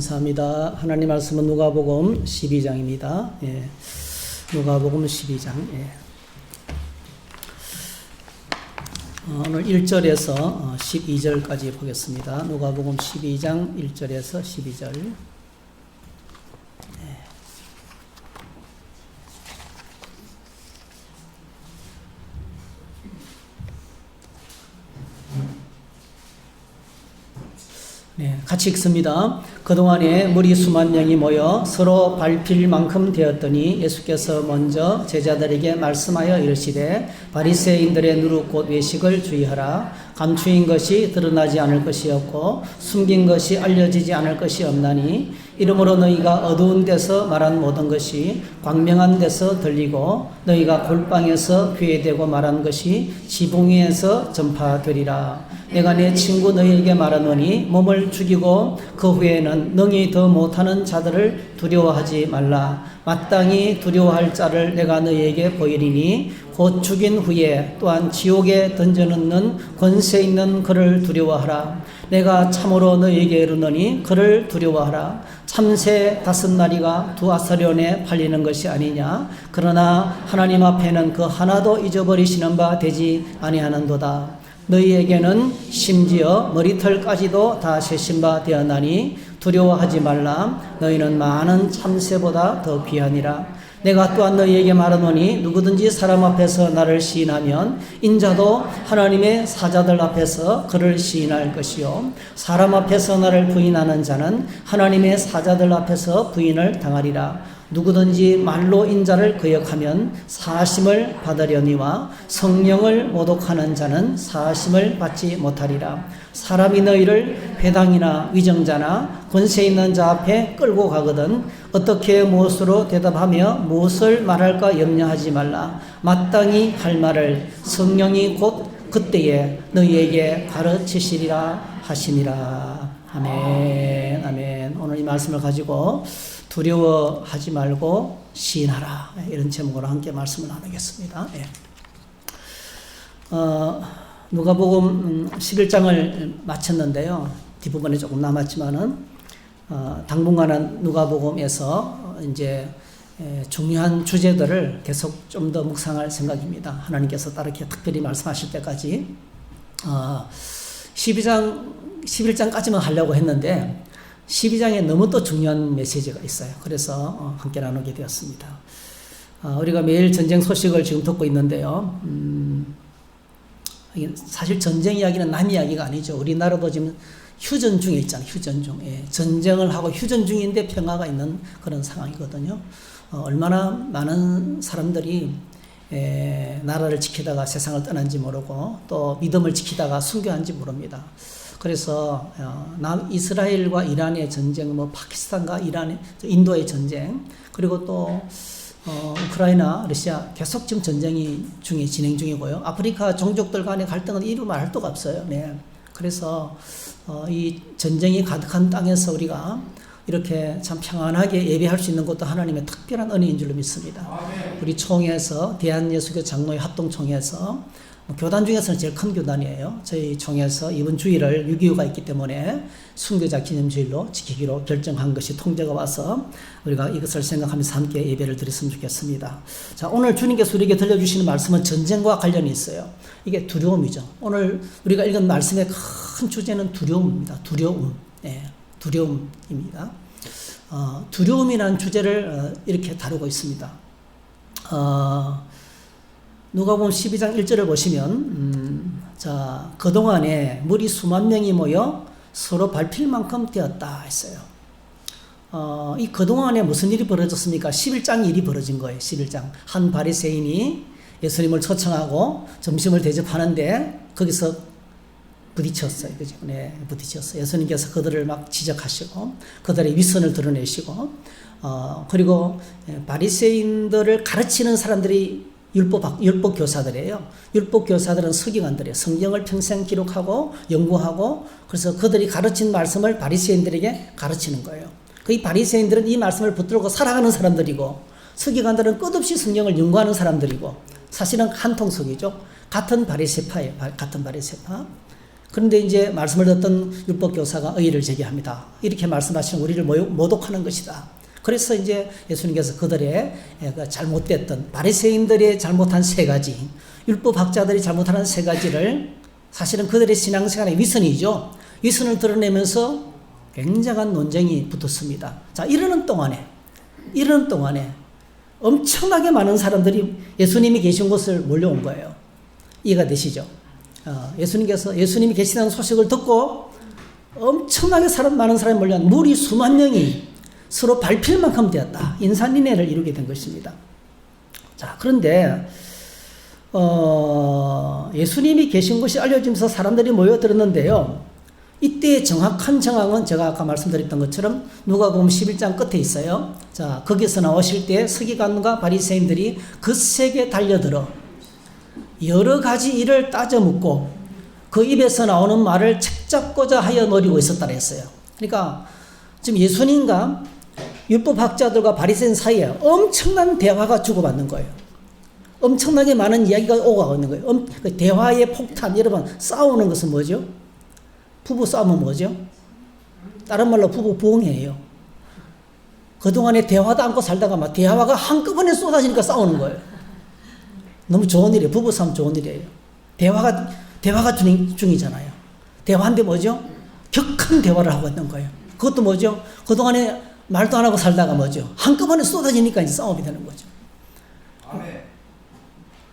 감사합니다. 하나님 말씀은 누가복음 12장입니다. 예. 누가복음 12장. 예. 오늘 1절에서 12절까지 보겠습니다. 누가복음 12장 1절에서 12절. 네, 같이 읽습니다. 그동안에 무리 수만 명이 모여 서로 밟힐 만큼 되었더니 예수께서 먼저 제자들에게 말씀하여 이르시되 바리새인들의 누룩 곧 외식을 주의하라. 감추인 것이 드러나지 않을 것이 없고 숨긴 것이 알려지지 않을 것이 없나니 이러므로 너희가 어두운 데서 말한 모든 것이 광명한 데서 들리고 너희가 골방에서 회대고 말한 것이 지붕 위에서 전파되리라. 내가 내 친구 너희에게 말하노니 몸을 죽이고 그 후에는 능히 더 못하는 자들을 두려워하지 말라. 마땅히 두려워할 자를 내가 너희에게 보이리니 곧 죽인 후에 또한 지옥에 던져넣는 권세 있는 그를 두려워하라. 내가 참으로 너희에게 이르노니 그를 두려워하라. 참새 5마리가 2아사리온에 팔리는 것이 아니냐. 그러나 하나님 앞에는 그 하나도 잊어버리시는 바 되지 아니하는도다. 너희에게는 심지어 머리털까지도 다 세신 바 되었나니 두려워하지 말라. 너희는 많은 참새보다 더 귀하니라. 내가 또한 너희에게 말하노니 누구든지 사람 앞에서 나를 시인하면 인자도 하나님의 사자들 앞에서 그를 시인할 것이요 사람 앞에서 나를 부인하는 자는 하나님의 사자들 앞에서 부인을 당하리라. 누구든지 말로 인자를 거역하면 사하심을 받으려니와 성령을 모독하는 자는 사하심을 받지 못하리라. 사람이 너희를 회당이나 위정자나 권세 있는 자 앞에 끌고 가거든 어떻게 무엇으로 대답하며 무엇을 말할까 염려하지 말라. 마땅히 할 말을 성령이 곧 그때에 너희에게 가르치시리라 하시니라. 아멘. 아멘. 오늘 이 말씀을 가지고 두려워하지 말고 시인하라, 이런 제목으로 함께 말씀을 나누겠습니다. 예. 누가복음 11장을 마쳤는데요. 뒷부분에 조금 남았지만은 당분간은 누가복음에서 이제 중요한 주제들을 계속 좀 더 묵상할 생각입니다. 하나님께서 따르게 특별히 말씀하실 때까지 11장까지만 하려고 했는데 12장에 너무 또 중요한 메시지가 있어요. 그래서 함께 나누게 되었습니다. 우리가 매일 전쟁 소식을 지금 듣고 있는데요. 사실 전쟁 이야기는 남 이야기가 아니죠. 우리나라도 지금 휴전 중에 있잖아요. 휴전 중. 예, 전쟁을 하고 휴전 중인데 평화가 있는 그런 상황이거든요. 얼마나 많은 사람들이 나라를 지키다가 세상을 떠난지 모르고 또 믿음을 지키다가 순교한지 모릅니다. 그래서 이스라엘과 이란의 전쟁, 파키스탄과 인도의 전쟁, 그리고 또 우크라이나, 러시아 계속 지금 전쟁이 진행 중이고요. 아프리카 종족들 간의 갈등은 이루 말할 데가 없어요. 네. 그래서 이 전쟁이 가득한 땅에서 우리가 이렇게 참 평안하게 예배할 수 있는 것도 하나님의 특별한 은혜인 줄로 믿습니다. 우리 총회에서 대한예수교 장로회 합동총회에서 교단 중에서는 제일 큰 교단이에요. 저희 총회에서 이번 주일을 6.25가 있기 때문에 순교자 기념주일로 지키기로 결정한 것이 통제가 와서 우리가 이것을 생각하면서 함께 예배를 드렸으면 좋겠습니다. 자, 오늘 주님께서 우리에게 들려주시는 말씀은 전쟁과 관련이 있어요. 이게 두려움이죠. 오늘 우리가 읽은 말씀의 큰 주제는 두려움입니다. 두려움. 네, 두려움입니다. 두려움이라는 주제를 이렇게 다루고 있습니다. 누가복음 12장 1절을 보시면 자, 그동안에 무리 수만 명이 모여 서로 밟힐 만큼 되었다 했어요. 이 그동안에 무슨 일이 벌어졌습니까? 11장 일이 벌어진 거예요. 11장. 한 바리새인이 예수님을 초청하고 점심을 대접하는데 거기서 부딪혔어요. 그죠? 네, 부딪혔어요. 예수님께서 그들을 막 지적하시고 그들의 위선을 드러내시고 그리고 바리새인들을 가르치는 사람들이 율법 교사들이에요. 율법 교사들은 서기관들이에요. 성경을 평생 기록하고 연구하고 그래서 그들이 가르친 말씀을 바리새인들에게 가르치는 거예요. 이 바리새인들은 이 말씀을 붙들고 살아가는 사람들이고 서기관들은 끝없이 성경을 연구하는 사람들이고 사실은 한 통속이죠. 같은 바리새파예요. 같은 바리새파. 그런데 이제 말씀을 듣던 율법교사가 의의를 제기합니다. 이렇게 말씀하시는 우리를 모독하는 것이다. 그래서 이제 예수님께서 그들의 잘못됐던 바리새인들의 잘못한 세 가지, 율법학자들이 잘못하는 세 가지를 사실은 그들의 신앙생활의 위선이죠. 위선을 드러내면서 굉장한 논쟁이 붙었습니다. 자, 이러는 동안에 엄청나게 많은 사람들이 예수님이 계신 곳을 몰려온 거예요. 이해가 되시죠? 예수님이 계시다는 소식을 듣고 엄청나게 많은 사람이 몰려온 무리 수만 명이 서로 밟힐 만큼 되었다. 인산인해를 이루게 된 것입니다. 자, 그런데 예수님이 계신 곳이 알려지면서 사람들이 모여들었는데요. 이때의 정확한 정황은 제가 아까 말씀드렸던 것처럼 누가복음 11장 끝에 있어요. 자, 거기서 나오실 때 서기관과 바리새인들이 거세게 달려들어 여러 가지 일을 따져 묻고 그 입에서 나오는 말을 책잡고자 하여 노리고 있었다 그랬어요. 그러니까 지금 예수님과 율법학자들과 바리새인 사이에 엄청난 대화가 주고받는 거예요. 엄청나게 많은 이야기가 오가고 있는 거예요. 그 대화의 폭탄, 여러분, 싸우는 것은 뭐죠? 부부 싸움은 뭐죠? 다른 말로 부부 부흥회예요. 그동안에 대화도 않고 살다가 막 대화가 한꺼번에 쏟아지니까 싸우는 거예요. 너무 좋은 일이에요. 부부 싸움 좋은 일이에요. 대화가 중이잖아요. 대화인데 뭐죠? 격한 대화를 하고 있는 거예요. 그것도 뭐죠? 그동안에 말도 안 하고 살다가 뭐죠? 한꺼번에 쏟아지니까 이제 싸움이 되는 거죠.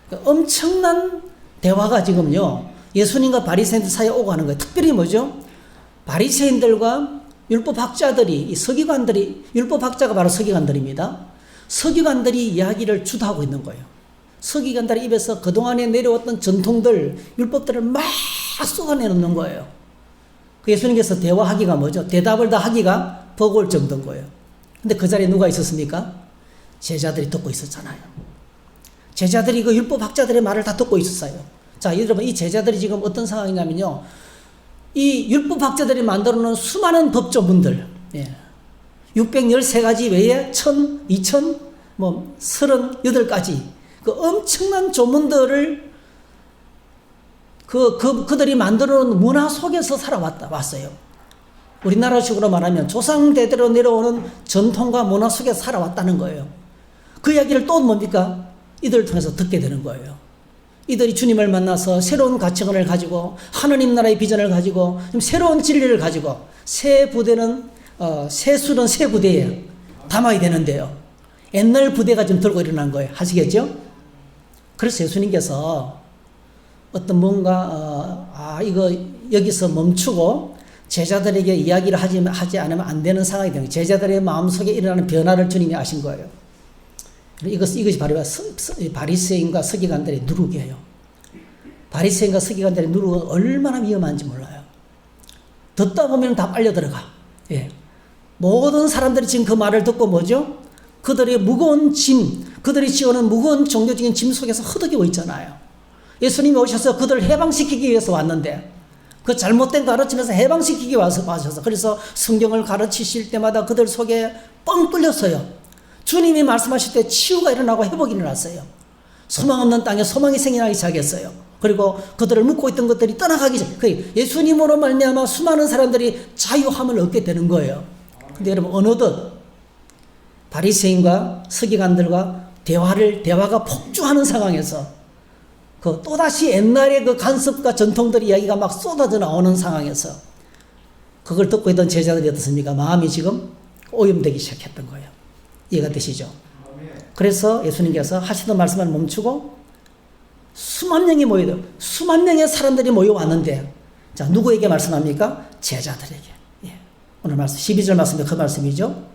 그러니까 엄청난 대화가 지금요, 예수님과 바리새인들 사이에 오고 가는 거예요. 특별히 뭐죠? 바리새인들과 율법학자들이, 율법학자가 바로 서기관들입니다. 서기관들이 이야기를 주도하고 있는 거예요. 서기관들의 입에서 그동안에 내려왔던 전통들, 율법들을 막 쏟아내놓는 거예요. 그 예수님께서 대화하기가 뭐죠? 대답을 다 하기가 버거울 정도인 거예요. 근데 그 자리에 누가 있었습니까? 제자들이 듣고 있었잖아요. 제자들이 그 율법학자들의 말을 다 듣고 있었어요. 자, 여러분, 이 제자들이 지금 어떤 상황이냐면요, 이 율법학자들이 만들어 놓은 수많은 법조문들, 613가지 외에 1000, 2000, 38가지 그 엄청난 조문들을 그들이 만들어 놓은 문화 속에서 왔어요. 우리나라식으로 말하면 조상대대로 내려오는 전통과 문화 속에서 살아왔다는 거예요. 그 이야기를 또 뭡니까? 이들을 통해서 듣게 되는 거예요. 이들이 주님을 만나서 새로운 가치관을 가지고 하느님 나라의 비전을 가지고 새로운 진리를 가지고 새 부대는 새 수는 새 부대에 담아야 되는데요. 옛날 부대가 좀 들고 일어난 거예요. 아시겠죠? 그래서 예수님께서 어떤 뭔가 이거 여기서 멈추고 제자들에게 이야기를 하지 않으면 안 되는 상황이 되는 거예요. 제자들의 마음속에 일어나는 변화를 주님이 아신 거예요. 이것이 바로 바리새인과 서기관들의 누룩이에요. 바리새인과 서기관들의 누룩은 얼마나 위험한지 몰라요. 듣다 보면 다 빨려 들어가. 모든 사람들이 지금 그 말을 듣고 뭐죠? 그들의 무거운 짐, 그들이 지어놓은 무거운 종교적인 짐 속에서 허덕이고 있잖아요. 예수님이 오셔서 그들을 해방시키기 위해서 왔는데 그 잘못된 가르침에서 해방시키기 위해서 와셔서 그래서 성경을 가르치실 때마다 그들 속에 뻥 뚫렸어요. 주님이 말씀하실 때 치유가 일어나고 회복이 일어났어요. 소망 없는 땅에 소망이 생겨나기 시작했어요. 그리고 그들을 묶고 있던 것들이 떠나가기 시작해요. 예수님으로 말미암아 수많은 사람들이 자유함을 얻게 되는 거예요. 근데 여러분, 어느덧 바리새인과 서기관들과 대화가 폭주하는 상황에서 그 또다시 옛날의 그 간섭과 전통들 이야기가 막 쏟아져 나오는 상황에서 그걸 듣고 있던 제자들이 어떻습니까? 마음이 지금 오염되기 시작했던 거예요. 이해가 되시죠? 그래서 예수님께서 하시던 말씀을 멈추고 수만 명의 사람들이 모여왔는데, 자, 누구에게 말씀합니까? 제자들에게. 오늘 말씀 12절 말씀이 그 말씀이죠.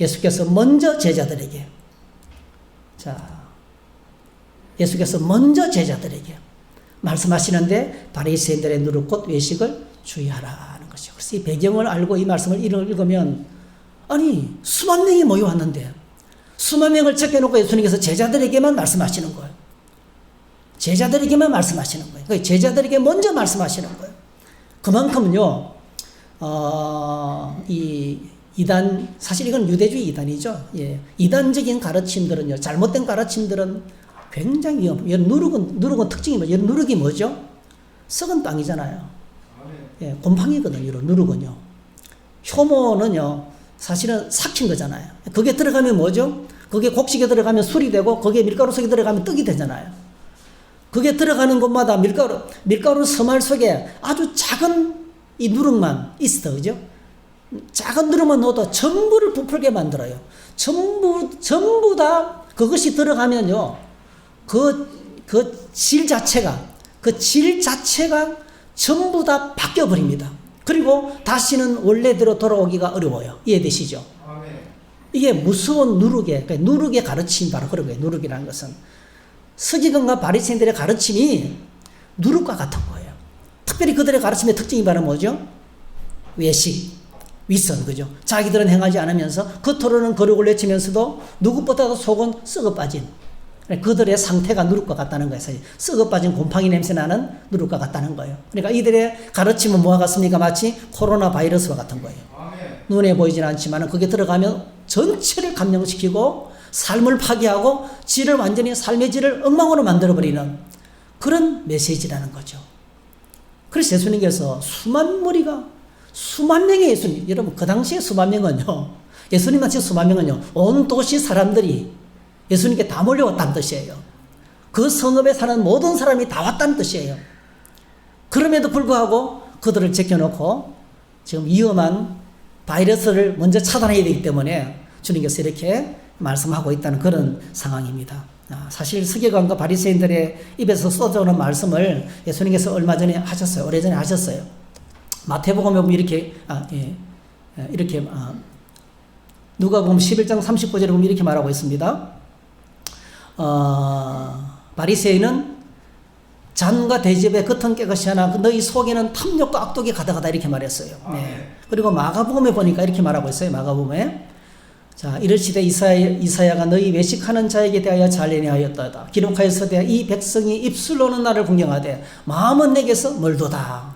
예수께서 먼저 제자들에게 말씀하시는데 바리새인들의 누룩 곧 외식을 주의하라는 것이죠. 그래서 이 배경을 알고 이 말씀을 읽으면 아니 수만 명이 모여왔는데 수만 명을 적게놓고 예수님께서 제자들에게만 말씀하시는 거예요. 제자들에게만 말씀하시는 거예요. 그러니까 제자들에게 먼저 말씀하시는 거예요. 그만큼요, 이 이단, 사실 이건 유대주의 이단이죠. 이단적인 가르침들은요, 잘못된 가르침들은 굉장히 위험해요. 누룩은 특징이 뭐죠? 누룩이 뭐죠? 썩은 땅이잖아요. 예, 곰팡이거든요. 누룩은요. 효모는요, 사실은 삭힌 거잖아요. 그게 들어가면 뭐죠? 그게 곡식에 들어가면 술이 되고, 거기에 밀가루 속에 들어가면 떡이 되잖아요. 그게 들어가는 곳마다 밀가루 서말 속에 아주 작은 이 누룩만 있어, 그죠? 작은 누룩만 넣어도 전부를 부풀게 만들어요. 전부 다 그것이 들어가면요, 그 질 자체가 전부 다 바뀌어버립니다. 그리고 다시는 원래대로 돌아오기가 어려워요. 이해되시죠? 이게 무서운 그러니까 누룩의 가르침이 바로 그런 거예요. 누룩이라는 것은. 서기관과 바리새인들의 가르침이 누룩과 같은 거예요. 특별히 그들의 가르침의 특징이 바로 뭐죠? 외식, 윗선, 그죠? 자기들은 행하지 않으면서 겉으로는 거룩을 내치면서도 누구보다도 속은 썩어 빠진, 그들의 상태가 누룩과 같다는 거예요. 썩어 빠진 곰팡이 냄새 나는 누룩과 같다는 거예요. 그러니까 이들의 가르침은 뭐와 같습니까? 마치 코로나 바이러스와 같은 거예요. 눈에 보이진 않지만 그게 들어가면 전체를 감염시키고 삶을 파괴하고 삶의 질을 엉망으로 만들어버리는 그런 메시지라는 거죠. 그래서 예수님께서 수만 명의 예수님, 여러분 그 당시에 수만 명은요, 예수님한테 수만 명은요, 온 도시 사람들이 예수님께 다 몰려왔다는 뜻이에요. 그 성읍에 사는 모든 사람이 다 왔다는 뜻이에요. 그럼에도 불구하고 그들을 제껴놓고 지금 위험한 바이러스를 먼저 차단해야 되기 때문에 주님께서 이렇게 말씀하고 있다는 그런 상황입니다. 사실 서기관과 바리새인들의 입에서 쏟아오는 말씀을 예수님께서 얼마 전에 하셨어요. 오래전에 하셨어요. 마태복음에 보면 누가복음 11장 39절에 보면 이렇게 말하고 있습니다. 바리새인은 잔과 대접에 겉은 깨끗이 하나 너희 속에는 탐욕과 악독이 가득하다 이렇게 말했어요. 네. 그리고 마가복음에 보니까 이렇게 말하고 있어요. 마가복음에 자 이르시되 이사야가 너희 외식하는 자에게 대하여 잘례니 하였다. 기록하였으되 이 백성이 입술로는 나를 공경하되 마음은 내게서 멀도다.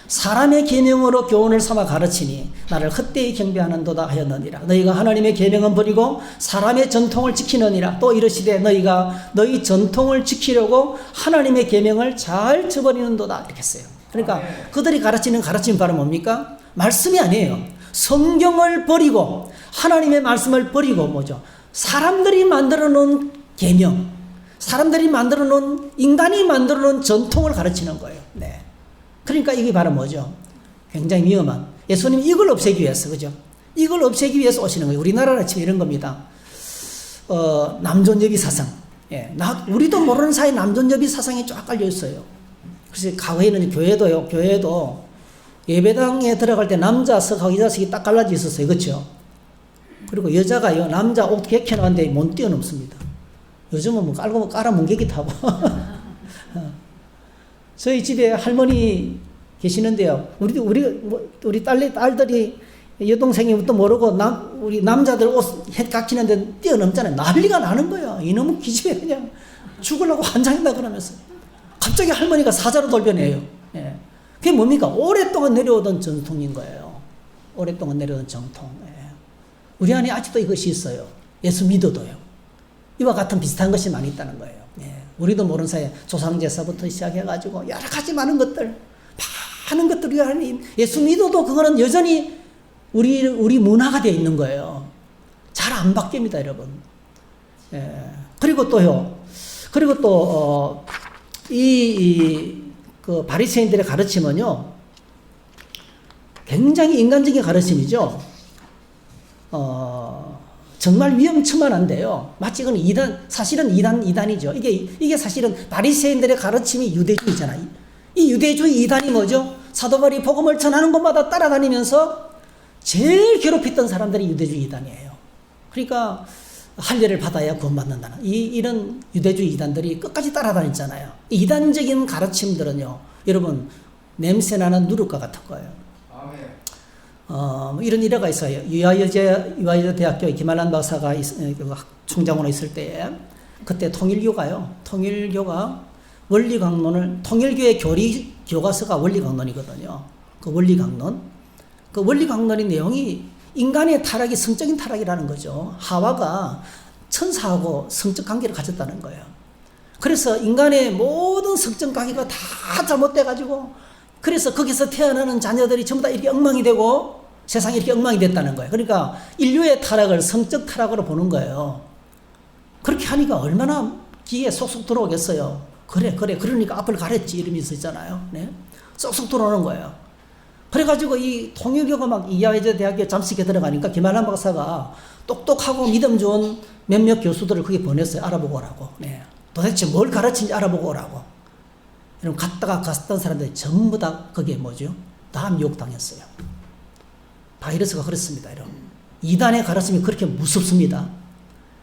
사람의 계명으로 교훈을 삼아 가르치니 나를 헛되이 경배하는도다 하였느니라. 너희가 하나님의 계명은 버리고 사람의 전통을 지키느니라. 또 이르시되 너희가 너희 전통을 지키려고 하나님의 계명을 잘 저버리는도다 이렇게 했어요. 그러니까 그들이 가르치는 가르침이 바로 뭡니까? 말씀이 아니에요. 성경을 버리고 하나님의 말씀을 버리고 뭐죠? 사람들이 만들어 놓은 계명, 사람들이 만들어 놓은 인간이 만들어 놓은 전통을 가르치는 거예요. 네. 그러니까 이게 바로 뭐죠? 굉장히 위험한. 예수님 이걸 없애기 위해서, 그죠? 이걸 없애기 위해서 오시는 거예요. 우리나라는 지금 이런 겁니다. 남존여비 사상. 예, 우리도 모르는 사이에 남존여비 사상이 쫙 깔려 있어요. 그래서 과거에는 교회도 예배당에 들어갈 때 남자석하고 여자석이 딱 갈라져 있었어요. 그렇죠? 그리고 여자가요, 남자 옷 개켜놨는데 못 뛰어넘습니다. 요즘은 뭐 깔아 뭉개기 타고. 저희 집에 할머니 계시는데요. 우리 딸들이 여동생이 또 모르고 우리 남자들 옷 깎이는데 뛰어넘잖아요. 난리가 나는 거예요. 이놈의 기집애 그냥 죽으려고 환장한다 그러면서. 갑자기 할머니가 사자로 돌변해요. 예. 그게 뭡니까? 오랫동안 내려오던 전통인 거예요. 오랫동안 내려오던 정통. 예. 우리 안에 아직도 이것이 있어요. 예수 믿어도요. 이와 같은 비슷한 것이 많이 있다는 거예요. 예. 우리도 모르는 사이에 조상제사부터 시작해가지고 여러 가지 많은 것들이 안에 예수 믿어도 그거는 여전히 우리 문화가 되어 있는 거예요. 잘 안 바뀝니다, 여러분. 예. 그리고 또 그 바리새인들의 가르침은요, 굉장히 인간적인 가르침이죠. 정말 위험천만한데요. 마치 이건 사실은 이단이죠. 이게 사실은 바리새인들의 가르침이 유대주의잖아요. 이 유대주의 이단이 뭐죠? 사도 바울이 복음을 전하는 곳마다 따라다니면서 제일 괴롭혔던 사람들이 유대주의 이단이에요. 그러니까 할례를 받아야 구원받는다는 이런 유대주의 이단들이 끝까지 따라다녔잖아요. 이단적인 가르침들은요, 여러분 냄새나는 누룩과 같은 거예요. 이런 일화가 있어요. 유아여대 대학교 김한란 박사가 총장으로 있을 때에 그때 통일교가 원리강론을 통일교의 교과서가 원리강론이거든요. 그 원리강론의 내용이 인간의 타락이 성적인 타락이라는 거죠. 하와가 천사하고 성적 관계를 가졌다는 거예요. 그래서 인간의 모든 성적 관계가 다 잘못돼가지고 그래서 거기서 태어나는 자녀들이 전부 다 이렇게 엉망이 되고 세상이 이렇게 엉망이 됐다는 거예요. 그러니까 인류의 타락을 성적 타락으로 보는 거예요. 그렇게 하니까 얼마나 귀에 쏙쏙 들어오겠어요. 그래 그러니까 앞을 가랬지 이러면서 있잖아요. 네? 쏙쏙 들어오는 거예요. 그래가지고 이 통일교가 막 이화여자 대학에 잠식에 들어가니까 김한남 박사가 똑똑하고 믿음 좋은 몇몇 교수들을 거기 보냈어요. 알아보고 오라고. 네. 도대체 뭘 가르치는지 알아보고 오라고. 여러분 갔던 사람들이 전부 다 거기에 뭐죠? 다 미혹당했어요. 바이러스가 그렇습니다. 여러분. 이단의 가르침이 그렇게 무섭습니다.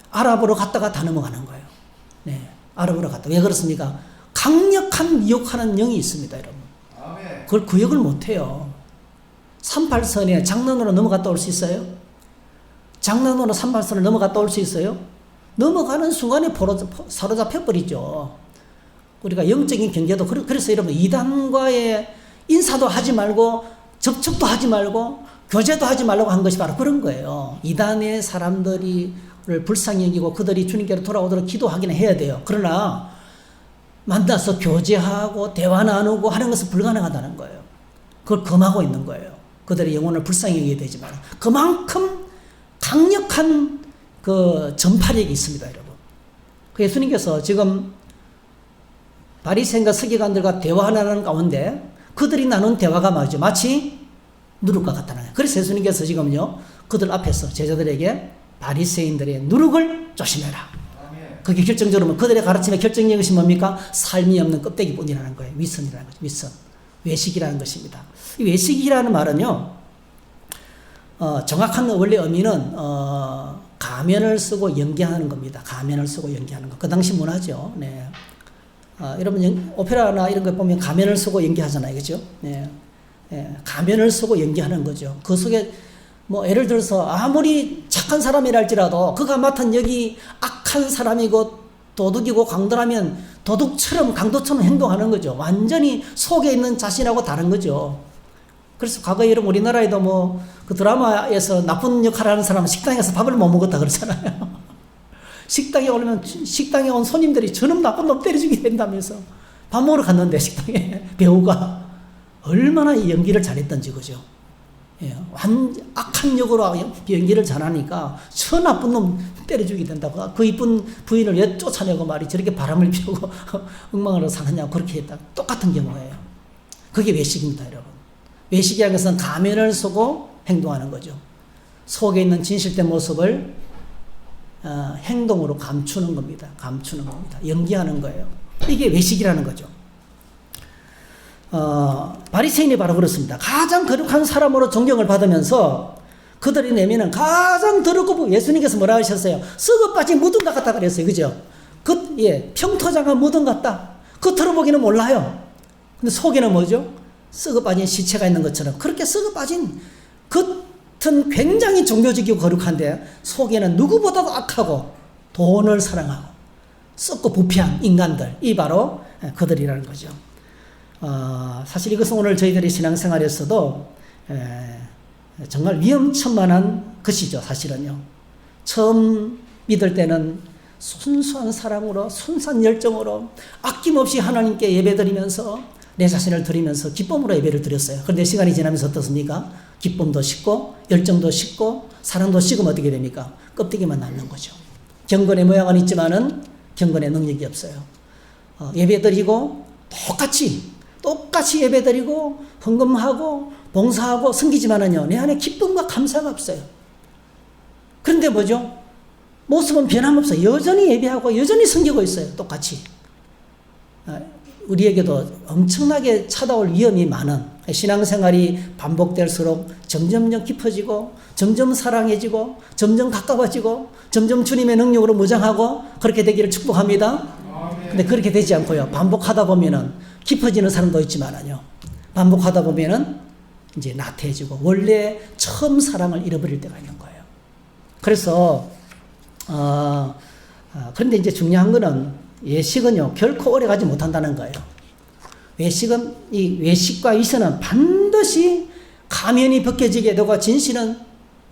알아보러 갔다가 다 넘어가는 거예요. 네. 알아보러 갔다. 왜 그렇습니까? 강력한 미혹하는 영이 있습니다. 여러분. 그걸 구역을 못해요. 38선에 장난으로 넘어갔다 올 수 있어요? 장난으로 38선을 넘어갔다 올 수 있어요? 넘어가는 순간에 사로잡혀버리죠. 우리가 영적인 경계도 그래서 여러분 이단과의 인사도 하지 말고 접촉도 하지 말고 교제도 하지 말라고 한 것이 바로 그런 거예요. 이단의 사람들을 불쌍히 여기고 그들이 주님께로 돌아오도록 기도하기는 해야 돼요. 그러나 만나서 교제하고 대화 나누고 하는 것은 불가능하다는 거예요. 그걸 금하고 있는 거예요. 그들의 영혼을 불쌍히 여기게 되지만 그만큼 강력한 그 전파력이 있습니다, 여러분. 그 예수님께서 지금 바리새인과 서기관들과 대화하는 가운데 그들이 나눈 대화가 뭐죠? 마치 누룩과 같다는 거예요. 그래서 예수님께서 지금요 그들 앞에서 제자들에게 바리새인들의 누룩을 조심해라. 그게 결정적으로 그들의 가르침의 결정적인 것이 뭡니까? 삶이 없는 껍데기뿐이라는 거예요. 위선이라는 거죠. 위선. 외식이라는 것입니다. 이 외식이라는 말은요, 정확한 원래 의미는, 가면을 쓰고 연기하는 겁니다. 가면을 쓰고 연기하는 거. 그 당시 문화죠. 네. 여러분, 오페라나 이런 거 보면 가면을 쓰고 연기하잖아요. 그죠? 네. 네. 가면을 쓰고 연기하는 거죠. 그 속에 뭐 예를 들어서 아무리 착한 사람이라 할지라도 그가 맡은 역이 악한 사람이고 도둑이고 강도라면 도둑처럼 강도처럼 행동하는 거죠. 완전히 속에 있는 자신하고 다른 거죠. 그래서 과거에 여러분 우리나라에도 뭐 그 드라마에서 나쁜 역할을 하는 사람은 식당에서 밥을 못 먹었다 그러잖아요. 식당에 오면 식당에 온 손님들이 저놈 나쁜 놈 때려주게 된다면서 밥 먹으러 갔는데 식당에 배우가 얼마나 연기를 잘했던지 그죠. 예, 악한 역으로 연기를 잘하니까 저 나쁜 놈 때려주게 된다고 그 이쁜 부인을 왜 쫓아내고 말이 저렇게 바람을 피우고 엉망으로 사느냐고 그렇게 했다. 똑같은 경우예요. 그게 외식입니다, 여러분. 외식이라는 것은 가면을 쓰고 행동하는 거죠. 속에 있는 진실된 모습을 행동으로 감추는 겁니다. 감추는 겁니다. 연기하는 거예요. 이게 외식이라는 거죠. 바리새인이 바로 그렇습니다. 가장 거룩한 사람으로 존경을 받으면서 그들이 내면은 가장 더럽고 예수님께서 뭐라 하셨어요? 썩어 빠진 무덤 같다 그랬어요. 그죠? 평토장한 무덤 같다. 겉으로 보기는 몰라요. 근데 속에는 뭐죠? 썩어 빠진 시체가 있는 것처럼 그렇게 썩어 빠진 겉은 굉장히 종교적이고 거룩한데 속에는 누구보다도 악하고 돈을 사랑하고 썩고 부패한 인간들, 이 바로 그들이라는 거죠. 사실 이것은 오늘 저희들의 신앙생활에서도 정말 위험천만한 것이죠. 사실은요. 처음 믿을 때는 순수한 사랑으로 순수한 열정으로 아낌없이 하나님께 예배드리면서 내 자신을 드리면서 기쁨으로 예배를 드렸어요. 그런데 시간이 지나면서 어떻습니까? 기쁨도 식고 열정도 식고 사랑도 식으면 어떻게 됩니까? 껍데기만 남는 거죠. 경건의 모양은 있지만은 경건의 능력이 없어요. 예배드리고 똑같이 예배드리고 헌금하고 봉사하고 섬기지만은요 내 안에 기쁨과 감사가 없어요. 그런데 뭐죠? 모습은 변함없어요. 여전히 예배하고 여전히 섬기고 있어요. 똑같이. 우리에게도 엄청나게 찾아올 위험이 많은 신앙생활이 반복될수록 점점 깊어지고 점점 사랑해지고 점점 가까워지고 점점 주님의 능력으로 무장하고 그렇게 되기를 축복합니다. 근데 그렇게 되지 않고요. 반복하다 보면은 깊어지는 사람도 있지만은요. 반복하다 보면은 이제 나태해지고 원래 처음 사랑을 잃어버릴 때가 있는 거예요. 그래서 그런데 이제 중요한 거는 외식은요 결코 오래가지 못한다는 거예요. 이 외식과 위선은 반드시 가면이 벗겨지게 되고 진실은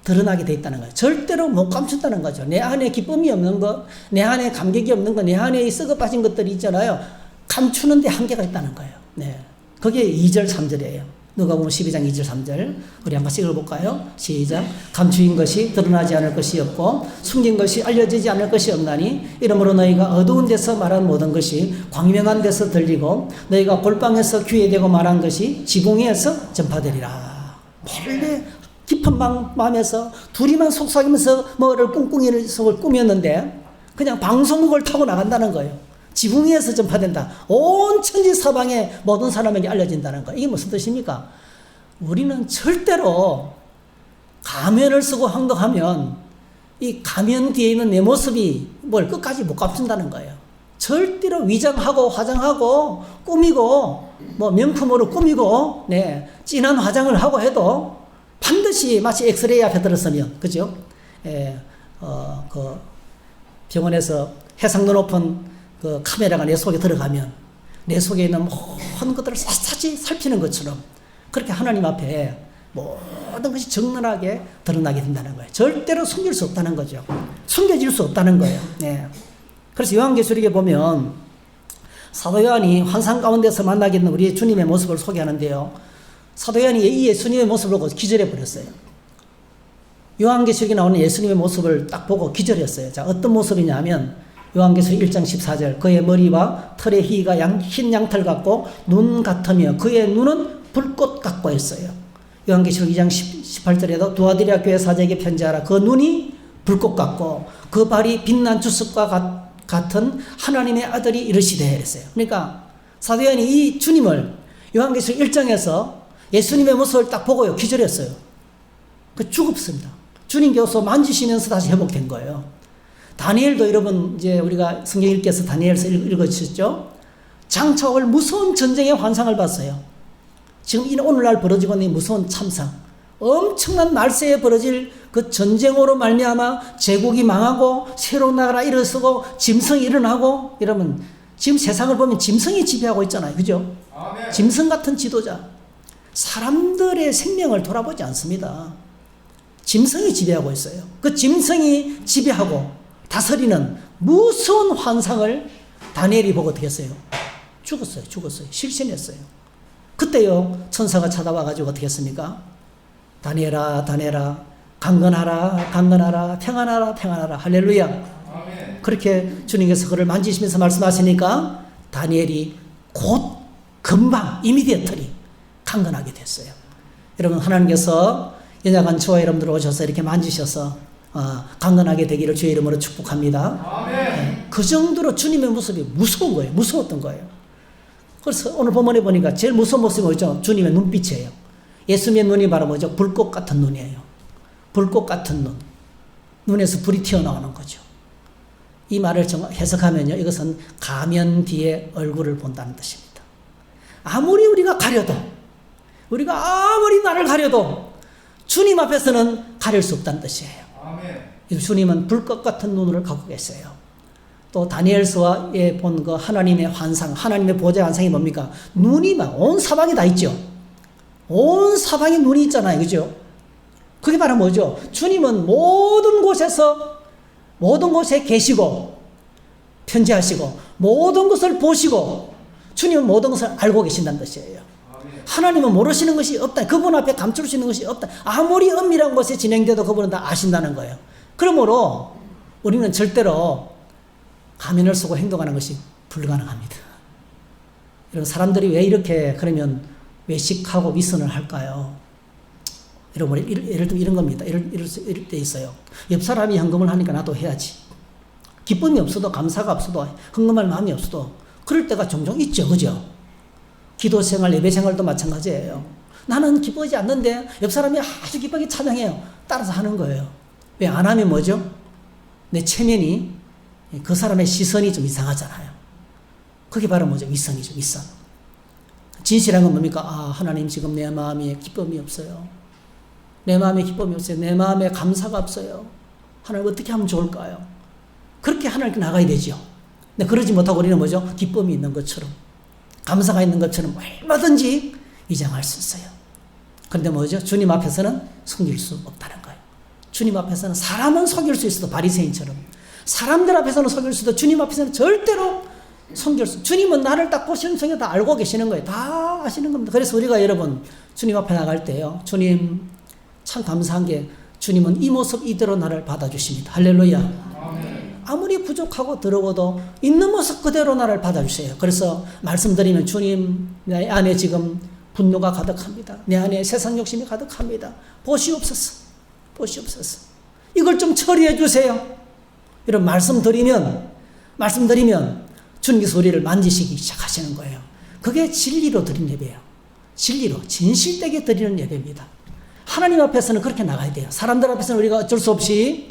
드러나게 돼 있다는 거예요. 절대로 못 감춘다는 거죠. 내 안에 기쁨이 없는 것, 내 안에 감격이 없는 것, 내 안에 썩어 빠진 것들이 있잖아요. 감추는데 한계가 있다는 거예요. 네. 그게 2절 3절이에요. 누가복음 12장 2절 3절. 우리 한 번씩 읽어볼까요? 시작. 감추인 것이 드러나지 않을 것이 없고 숨긴 것이 알려지지 않을 것이 없나니 이러므로 너희가 어두운 데서 말한 모든 것이 광명한 데서 들리고 너희가 골방에서 귀에 대고 말한 것이 지붕위에서 전파되리라. 몰래 깊은 마음에서 둘이만 속삭이면서 뭐를 꿍꿍이를 속을 꾸몄는데 그냥 방송국을 타고 나간다는 거예요. 지붕 위에서 전파된다. 온 천지 사방에 모든 사람에게 알려진다는 거. 이게 무슨 뜻입니까? 우리는 절대로 가면을 쓰고 행동하면 이 가면 뒤에 있는 내 모습이 뭘 끝까지 못 갚는다는 거예요. 절대로 위장하고 화장하고 꾸미고 뭐 명품으로 꾸미고 진한 화장을 하고 해도 반드시 마치 엑스레이 앞에 들었으면 그죠? 그 병원에서 해상도 높은 그 카메라가 내 속에 들어가면 내 속에 있는 모든 것들을 샅샅이 살피는 것처럼 그렇게 하나님 앞에 모든 것이 적나라하게 드러나게 된다는 거예요. 절대로 숨길 수 없다는 거죠. 숨겨질 수 없다는 거예요. 그래서 요한계시록에 보면 사도 요한이 환상 가운데서 만나게 된 우리 주님의 모습을 소개하는데요. 사도 요한이 이 예수님의 모습을 보고 기절해 버렸어요. 요한계시록에 나오는 예수님의 모습을 딱 보고 기절했어요. 자, 어떤 모습이냐면 요한계시록 1장 14절 그의 머리와 털의 희가 흰 양털 같고 눈 같으며 그의 눈은 불꽃 같고 했어요. 요한계시록 2장 18절에도 두아디라 교회 사제에게 편지하라. 그 눈이 불꽃 같고 그 발이 빛난 주석과 같은 하나님의 아들이 이르시되 했어요. 그러니까 사도 요한이 이 주님을 요한계시록 1장에서 예수님의 모습을 딱 보고요 기절했어요. 그 죽었습니다. 주님께서 만지시면서 다시 회복된 거예요. 다니엘도 여러분 이제 우리가 성경 읽기에서 다니엘서 읽으셨죠? 장차 올 무서운 전쟁의 환상을 봤어요. 지금 오늘날 벌어지고 있는 무서운 참상, 엄청난 말세에 벌어질 그 전쟁으로 말미암아 제국이 망하고 새로운 나라가 일어서고 짐승이 일어나고 이러면 지금 세상을 보면 짐승이 지배하고 있잖아요. 그죠? 아멘. 짐승 같은 지도자. 사람들의 생명을 돌아보지 않습니다. 짐승이 지배하고 있어요. 그 짐승이 지배하고 다스리는 무서운 환상을 다니엘이 보고 어떻게 했어요? 죽었어요. 실신했어요. 그때요 천사가 찾아와가지고 어떻게 했습니까? 다니엘아 강건하라 평안하라 할렐루야. 아멘. 그렇게 주님께서 그를 만지시면서 말씀하시니까 다니엘이 곧 금방 이미디어트리 강건하게 됐어요. 여러분 하나님께서 연약한 저와 여러분들 오셔서 이렇게 만지셔서 강건하게 되기를 주의 이름으로 축복합니다. 아멘. 그 정도로 주님의 모습이 무서운 거예요. 무서웠던 거예요. 그래서 오늘 본문에 보니까 제일 무서운 모습이 뭐죠? 주님의 눈빛이에요. 예수님의 눈이 바로 뭐죠? 불꽃 같은 눈이에요. 불꽃 같은 눈. 눈에서 불이 튀어나오는 거죠. 이 말을 해석하면요. 이것은 가면 뒤에 얼굴을 본다는 뜻입니다. 아무리 우리가 가려도 우리가 아무리 나를 가려도 주님 앞에서는 가릴 수 없다는 뜻이에요. 아멘. 주님은 불꽃 같은 눈을 갖고 계세요. 또 다니엘서에 본 그 하나님의 환상, 하나님의 보좌 환상이 뭡니까? 눈이 막 온 사방에 다 있죠. 온 사방에 눈이 있잖아요. 그죠? 그게 바로 뭐죠? 주님은 모든 곳에 계시고 편지하시고 모든 것을 보시고 주님은 모든 것을 알고 계신다는 뜻이에요. 하나님은 모르시는 것이 없다. 그분 앞에 감출 수 있는 것이 없다. 아무리 은밀한 곳에 진행돼도 그분은 다 아신다는 거예요. 그러므로 우리는 절대로 가면을 쓰고 행동하는 것이 불가능합니다. 이런 사람들이 왜 이렇게 그러면 외식하고 위선을 할까요? 여러분 예를 들면 이런 겁니다. 이럴 때 있어요. 옆 사람이 헌금을 하니까 나도 해야지. 기쁨이 없어도 감사가 없어도 헌금할 마음이 없어도 그럴 때가 종종 있죠. 그죠? 기도생활, 예배생활도 마찬가지예요. 나는 기쁘지 않는데 옆 사람이 아주 기쁘게 찬양해요. 따라서 하는 거예요. 왜 안 하면 뭐죠? 내 체면이 그 사람의 시선이 좀 이상하잖아요. 그게 바로 뭐죠? 위선이죠. 위선. 진실한 건 뭡니까? 하나님 지금 내 마음에 기쁨이 없어요. 내 마음에 기쁨이 없어요. 내 마음에 감사가 없어요. 하나님 어떻게 하면 좋을까요? 그렇게 하나님께 나가야 되죠. 근데 그러지 못하고 우리는 뭐죠? 기쁨이 있는 것처럼 감사가 있는 것처럼 얼마든지 위장할 수 있어요. 그런데 뭐죠? 주님 앞에서는 숨길 수 없다는 거예요. 주님 앞에서는 사람은 속일 수 있어도 바리새인처럼 사람들 앞에서는 속일 수도 주님 앞에서는 절대로 섬길 수. 주님은 나를 딱 보시는 성에 다 알고 계시는 거예요. 다 아시는 겁니다. 그래서 우리가 여러분 주님 앞에 나갈 때요. 주님 참 감사한 게 주님은 이 모습 이대로 나를 받아주십니다. 할렐루야. 아무리 부족하고 더러워도 있는 모습 그대로 나를 받아주세요. 그래서 말씀드리면 주님 내 안에 지금 분노가 가득합니다. 내 안에 세상 욕심이 가득합니다. 보시옵소서. 보시옵소서. 이걸 좀 처리해 주세요. 이런 말씀드리면 주님께서 우리를 만지시기 시작하시는 거예요. 그게 진리로 드린 예배예요. 진리로 진실되게 드리는 예배입니다. 하나님 앞에서는 그렇게 나가야 돼요. 사람들 앞에서는 우리가 어쩔 수 없이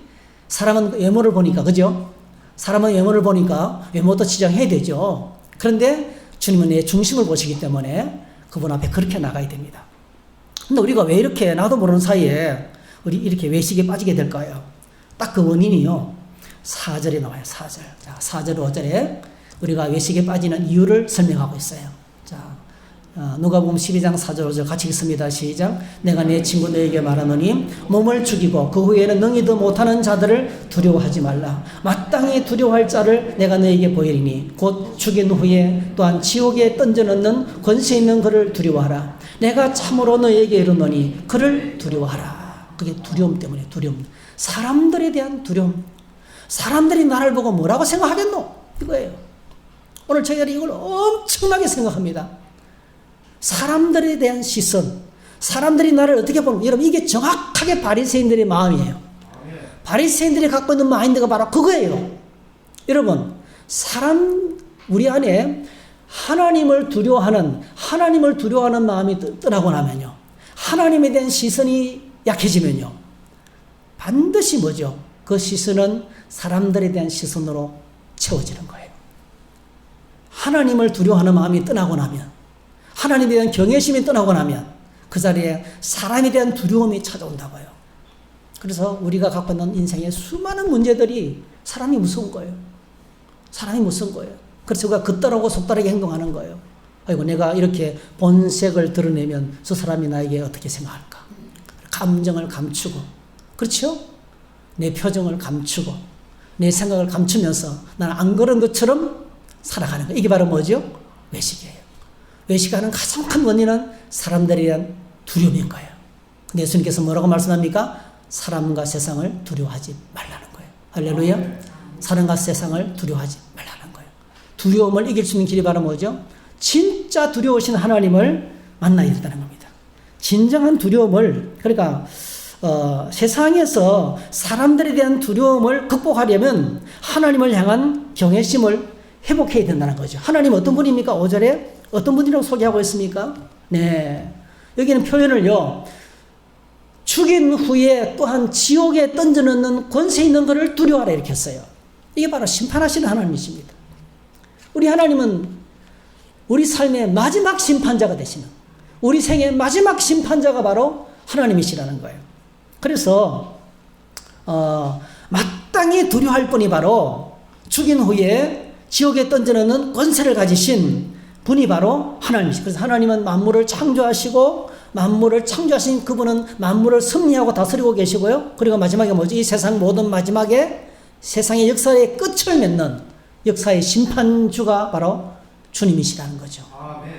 사람은 외모를 보니까, 그죠? 사람은 외모를 보니까 외모도 지정해야 되죠. 그런데 주님은 내 중심을 보시기 때문에 그분 앞에 그렇게 나가야 됩니다. 근데 우리가 왜 이렇게 나도 모르는 사이에 우리 이렇게 외식에 빠지게 될까요? 딱 그 원인이요. 4절에 나와요. 4절. 자, 4절, 5절에 우리가 외식에 빠지는 이유를 설명하고 있어요. 자, 누가복음 12장 4절 5절 같이 읽습니다. 시작. 내가 내 친구들에게 말하노니 몸을 죽이고 그 후에는 능히도 못하는 자들을 두려워하지 말라. 마땅히 두려워할 자를 내가 너에게 보이리니 곧 죽인 후에 또한 지옥에 던져넣는 권세 있는 그를 두려워하라. 내가 참으로 너에게 이르노니 그를 두려워하라. 그게 두려움 때문에 두려움. 사람들에 대한 두려움. 사람들이 나를 보고 뭐라고 생각하겠노? 이거예요. 오늘 저희들이 이걸 엄청나게 생각합니다. 사람들에 대한 시선, 사람들이 나를 어떻게 보는, 여러분 이게 정확하게 바리새인들의 마음이에요. 바리새인들이 갖고 있는 마인드가 바로 그거예요. 여러분, 우리 안에 하나님을 두려워하는 마음이 떠나고 나면요, 하나님에 대한 시선이 약해지면요, 반드시 뭐죠? 그 시선은 사람들에 대한 시선으로 채워지는 거예요. 하나님을 두려워하는 마음이 떠나고 나면, 하나님에 대한 경외심이 떠나고 나면 그 자리에 사람에 대한 두려움이 찾아온다고요. 그래서 우리가 갖고 있는 인생의 수많은 문제들이 사람이 무서운 거예요. 사람이 무서운 거예요. 그래서 우리가 겉다르고 속다르게 행동하는 거예요. 아이고, 내가 이렇게 본색을 드러내면 저 사람이 나에게 어떻게 생각할까? 감정을 감추고, 그렇죠? 내 표정을 감추고, 내 생각을 감추면서 나는 안 그런 것처럼 살아가는 거예요. 이게 바로 뭐죠? 외식이에요. 외식하는 가장 큰 원인은 사람들에 대한 두려움인 거예요. 근데 예수님께서 뭐라고 말씀합니까? 사람과 세상을 두려워하지 말라는 거예요. 할렐루야. 사람과 세상을 두려워하지 말라는 거예요. 두려움을 이길 수 있는 길이 바로 뭐죠? 진짜 두려우신 하나님을 만나야 된다는 겁니다. 진정한 두려움을, 그러니까 세상에서 사람들에 대한 두려움을 극복하려면 하나님을 향한 경외심을 회복해야 된다는 거죠. 하나님 어떤 분입니까? 5절에 어떤 분이라고 소개하고 있습니까? 네. 여기는 표현을요, 죽인 후에 또한 지옥에 던져넣는 권세 있는 것을 두려워하라 이렇게 했어요. 이게 바로 심판하시는 하나님이십니다. 우리 하나님은 우리 삶의 마지막 심판자가 되시는, 우리 생의 마지막 심판자가 바로 하나님이시라는 거예요. 그래서 마땅히 두려워할 분이 바로 죽인 후에 지옥에 던져넣는 권세를 가지신 분이 바로 하나님이시죠. 그래서 하나님은 만물을 창조하시고, 만물을 창조하신 그분은 만물을 섭리하고 다스리고 계시고요. 그리고 마지막에 뭐지? 이 세상 모든 마지막에 세상의 역사의 끝을 맺는 역사의 심판주가 바로 주님이시라는 거죠.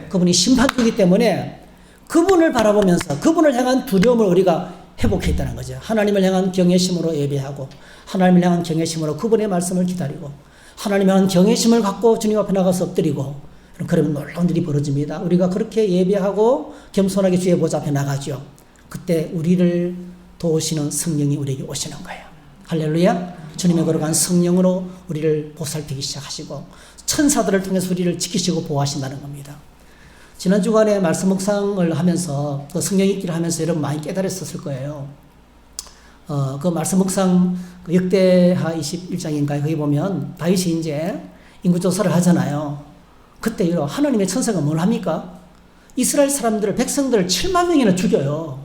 그분이 심판주이기 때문에 그분을 바라보면서 그분을 향한 두려움을 우리가 회복했다는 거죠. 하나님을 향한 경외심으로 예배하고, 하나님을 향한 경외심으로 그분의 말씀을 기다리고, 하나님을 향한 경외심을 갖고 주님 앞에 나가서 엎드리고, 그러면 놀라운 일이 벌어집니다. 우리가 그렇게 예배하고 겸손하게 주의 보좌 앞에 나가죠. 그때 우리를 도우시는 성령이 우리에게 오시는 거예요. 할렐루야. 주님의 거룩한 성령으로 우리를 보살피기 시작하시고 천사들을 통해서 우리를 지키시고 보호하신다는 겁니다. 지난 주간에 말씀 묵상을 하면서, 그 성령 읽기를 하면서 여러분 많이 깨달았었을 거예요. 그 말씀 묵상 역대하 21장인가요? 거기 보면 다윗이 이제 인구조사를 하잖아요. 그때 하나님의 천사가 뭘 합니까? 이스라엘 사람들을, 백성들을 7만 명이나 죽여요.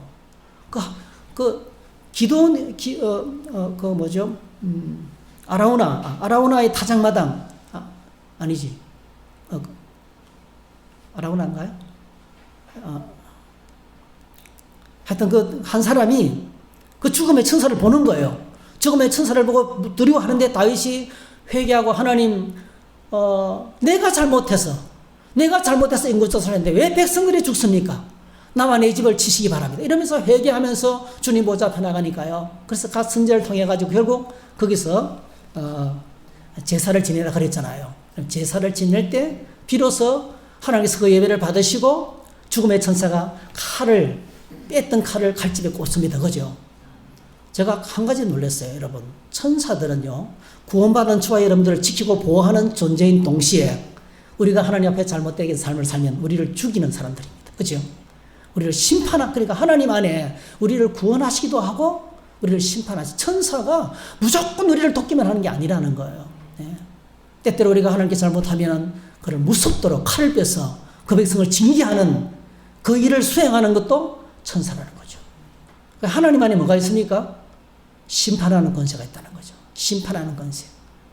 아라우나의 타작마당, 아니지. 아라우나인가요? 하여튼 그 한 사람이 그 죽음의 천사를 보는 거예요. 죽음의 천사를 보고 두려워하는데 다윗이 회개하고 하나님 내가 잘못해서 인구조사를 했는데 왜 백성들이 죽습니까? 나와 내 집을 치시기 바랍니다. 이러면서 회개하면서 주님 보좌 앞에 나가니까요. 그래서 각 선제를 통해 가지고 결국 거기서 제사를 지내라 그랬잖아요. 제사를 지낼 때 비로소 하나님께서 그 예배를 받으시고 죽음의 천사가 뺐던 칼을 칼집에 꽂습니다. 그죠? 제가 한 가지 놀랐어요, 여러분. 천사들은요, 구원받은 저와 여러분들을 지키고 보호하는 존재인 동시에 우리가 하나님 앞에 잘못된 삶을 살면 우리를 죽이는 사람들입니다. 그죠? 우리를 그러니까 하나님 안에 우리를 구원하시기도 하고 우리를 천사가 무조건 우리를 돕기만 하는 게 아니라는 거예요. 네. 때때로 우리가 하나님께 잘못하면 그를 무섭도록 칼을 빼서 그 백성을 징계하는 그 일을 수행하는 것도 천사라는 거죠. 그러니까 하나님 안에 뭐가 있습니까? 심판하는 권세가 있다는 거죠. 심판하는 권세.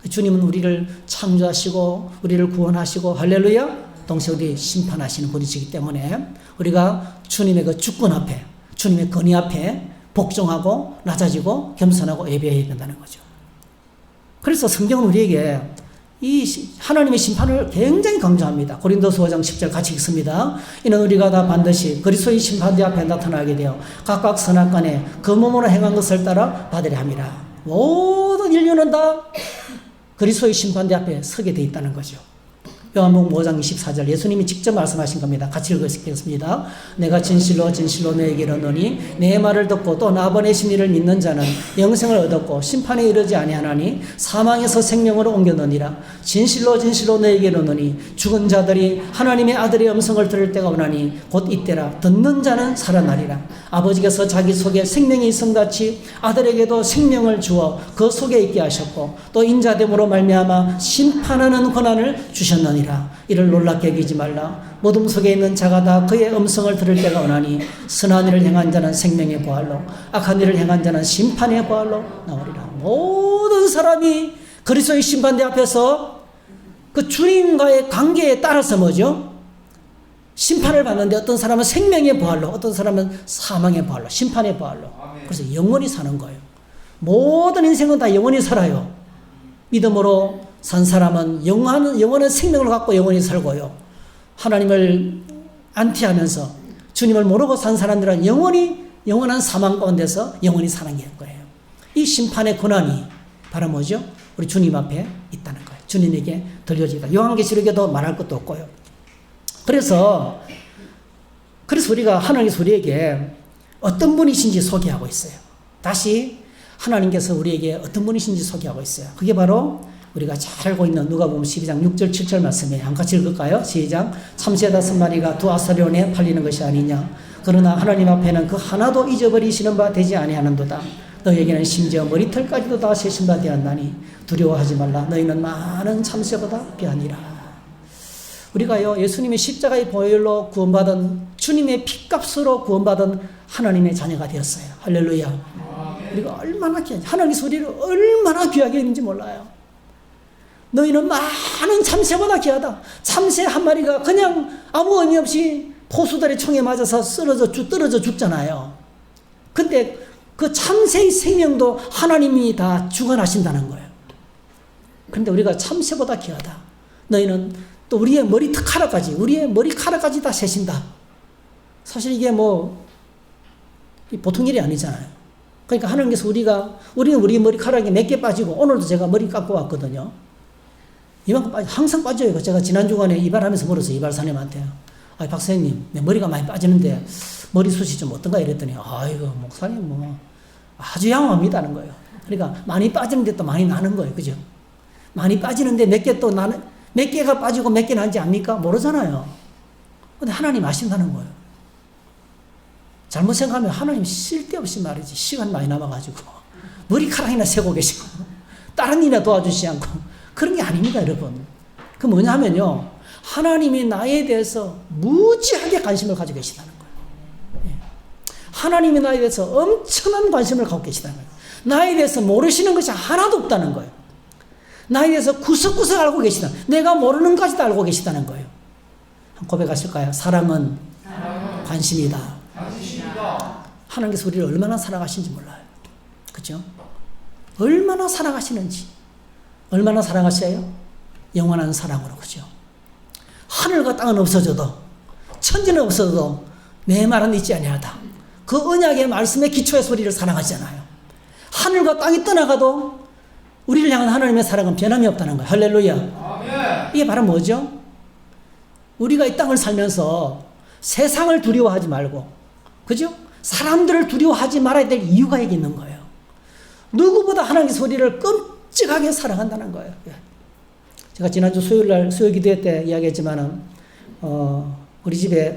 주님은 우리를 창조하시고 우리를 구원하시고 할렐루야, 동시에 우리 심판하시는 분이시기 때문에 우리가 주님의 그 주권 앞에, 주님의 권위 앞에 복종하고 낮아지고 겸손하고 예배해야 된다는 거죠. 그래서 성경은 우리에게 이 하나님의 심판을 굉장히 강조합니다. 고린도서 5장 10절 같이 읽습니다. 이는 우리가 다 반드시 그리스도의 심판대 앞에 나타나게 되어 각각 선악간에 그 몸으로 행한 것을 따라 받으려 함이라. 모든 인류는 다 그리스도의 심판대 앞에 서게 돼 있다는 거죠. 요한복음 5장 24절 예수님이 직접 말씀하신 겁니다. 같이 읽겠습니다. 내가 진실로 진실로 너에게 이르노니 내 말을 듣고 또 나 보내신 이를 믿는 자는 영생을 얻었고 심판에 이르지 아니하나니 사망에서 생명으로 옮겨놓으니라. 진실로 진실로 너에게 이르노니 죽은 자들이 하나님의 아들의 음성을 들을 때가 오나니 곧 이때라. 듣는 자는 살아나리라. 아버지께서 자기 속에 생명이 있음같이 아들에게도 생명을 주어 그 속에 있게 하셨고 또 인자됨으로 말미암아 심판하는 권한을 주셨느니라. 이를 놀랍게 여기지 말라. 모둠 속에 있는 자가 다 그의 음성을 들을 때가 오나니 선한 일을 행한 자는 생명의 부활로 악한 일을 행한 자는 심판의 부활로 나오리라. 모든 사람이 그리스도의 심판대 앞에서 그 주님과의 관계에 따라서 뭐죠? 심판을 받는데 어떤 사람은 생명의 부활로, 어떤 사람은 사망의 부활로, 심판의 부활로. 그래서 영원히 사는 거예요. 모든 인생은 다 영원히 살아요. 믿음으로 산 사람은 영원한 생명을 갖고 영원히 살고요. 하나님을 안티하면서 주님을 모르고 산 사람들은 영원한 사망 가운데서 영원히 사는 게 거예요. 이 심판의 권한이 바로 뭐죠? 우리 주님 앞에 있다는 거예요. 주님에게 들려지다. 요한계시록에도 말할 것도 없고요. 그래서 우리가 하나님께서 우리에게 어떤 분이신지 소개하고 있어요. 다시 하나님께서 우리에게 어떤 분이신지 소개하고 있어요. 그게 바로 우리가 잘 알고 있는 누가복음 12장 6절 7절 말씀이에요. 한 같이 읽을까요? 시작. 참새 5마리가 두 아사리온에 팔리는 것이 아니냐. 그러나 하나님 앞에는 그 하나도 잊어버리시는 바 되지 아니하는도다. 너에게는 심지어 머리털까지도 다 세신 바 되었나니 두려워하지 말라. 너희는 많은 참새보다 귀하니라. 우리가요, 예수님의 십자가의 보혈로 구원받은, 주님의 피값으로 구원받은 하나님의 자녀가 되었어요. 할렐루야. 우리가 얼마나 귀하지. 하나님께서 우리를 얼마나 귀하게 했는지 몰라요. 너희는 많은 참새보다 귀하다. 참새 한 마리가 그냥 아무 의미 없이 포수들의 총에 맞아서 떨어져 죽잖아요. 근데 그 참새의 생명도 하나님이 다 주관하신다는 거예요. 그런데 우리가 참새보다 귀하다. 너희는 또 우리의 머리카락까지 다 세신다. 사실 이게 보통 일이 아니잖아요. 그러니까 하나님께서 우리는 우리 머리카락이 몇 개 빠지고, 오늘도 제가 머리 깎고 왔거든요. 이만큼 항상 빠져요. 제가 지난 주간에 이발하면서 물었어요. 이발사님한테. 박사님, 내 머리가 많이 빠지는데 머리숱이 좀 어떤가 이랬더니, 아이고, 목사님 아주 양호합니다는 거예요. 그러니까 많이 빠지는데 또 많이 나는 거예요. 그죠? 많이 빠지는데 몇 개가 빠지고 몇 개 나는지 압니까? 모르잖아요. 근데 하나님 아신다는 거예요. 잘못 생각하면 하나님 쓸데없이 말이지. 시간 많이 남아가지고 머리카락이나 세고 계시고 다른 일이나 도와주시지 않고 그런 게 아닙니다, 여러분. 그 뭐냐 하면요, 하나님이 나에 대해서 무지하게 관심을 가지고 계시다는 거예요. 하나님이 나에 대해서 엄청난 관심을 갖고 계시다는 거예요. 나에 대해서 모르시는 것이 하나도 없다는 거예요. 나에 대해서 구석구석 알고 계시다. 내가 모르는 것까지도 알고 계시다는 거예요. 한번 고백하실까요? 사랑은 관심이다. 하나님께서 우리를 얼마나 사랑하시는지 몰라요. 그렇죠? 얼마나 사랑하시는지. 얼마나 사랑하셔요? 영원한 사랑으로, 그죠? 하늘과 땅은 없어져도, 천지는 없어져도 내 말은 잊지 아니하다. 그 언약의 말씀에 기초해서 우리를 사랑하잖아요. 하늘과 땅이 떠나가도 우리를 향한 하나님의 사랑은 변함이 없다는 거예요. 할렐루야. 아멘. 이게 바로 뭐죠? 우리가 이 땅을 살면서 세상을 두려워하지 말고, 그죠? 사람들을 두려워하지 말아야 될 이유가 여기 있는 거예요. 누구보다 하나님의 소리를 끔찍하게 사랑한다는 거예요. 제가 지난주 수요일날 수요기도회 때 이야기했지만은, 우리 집에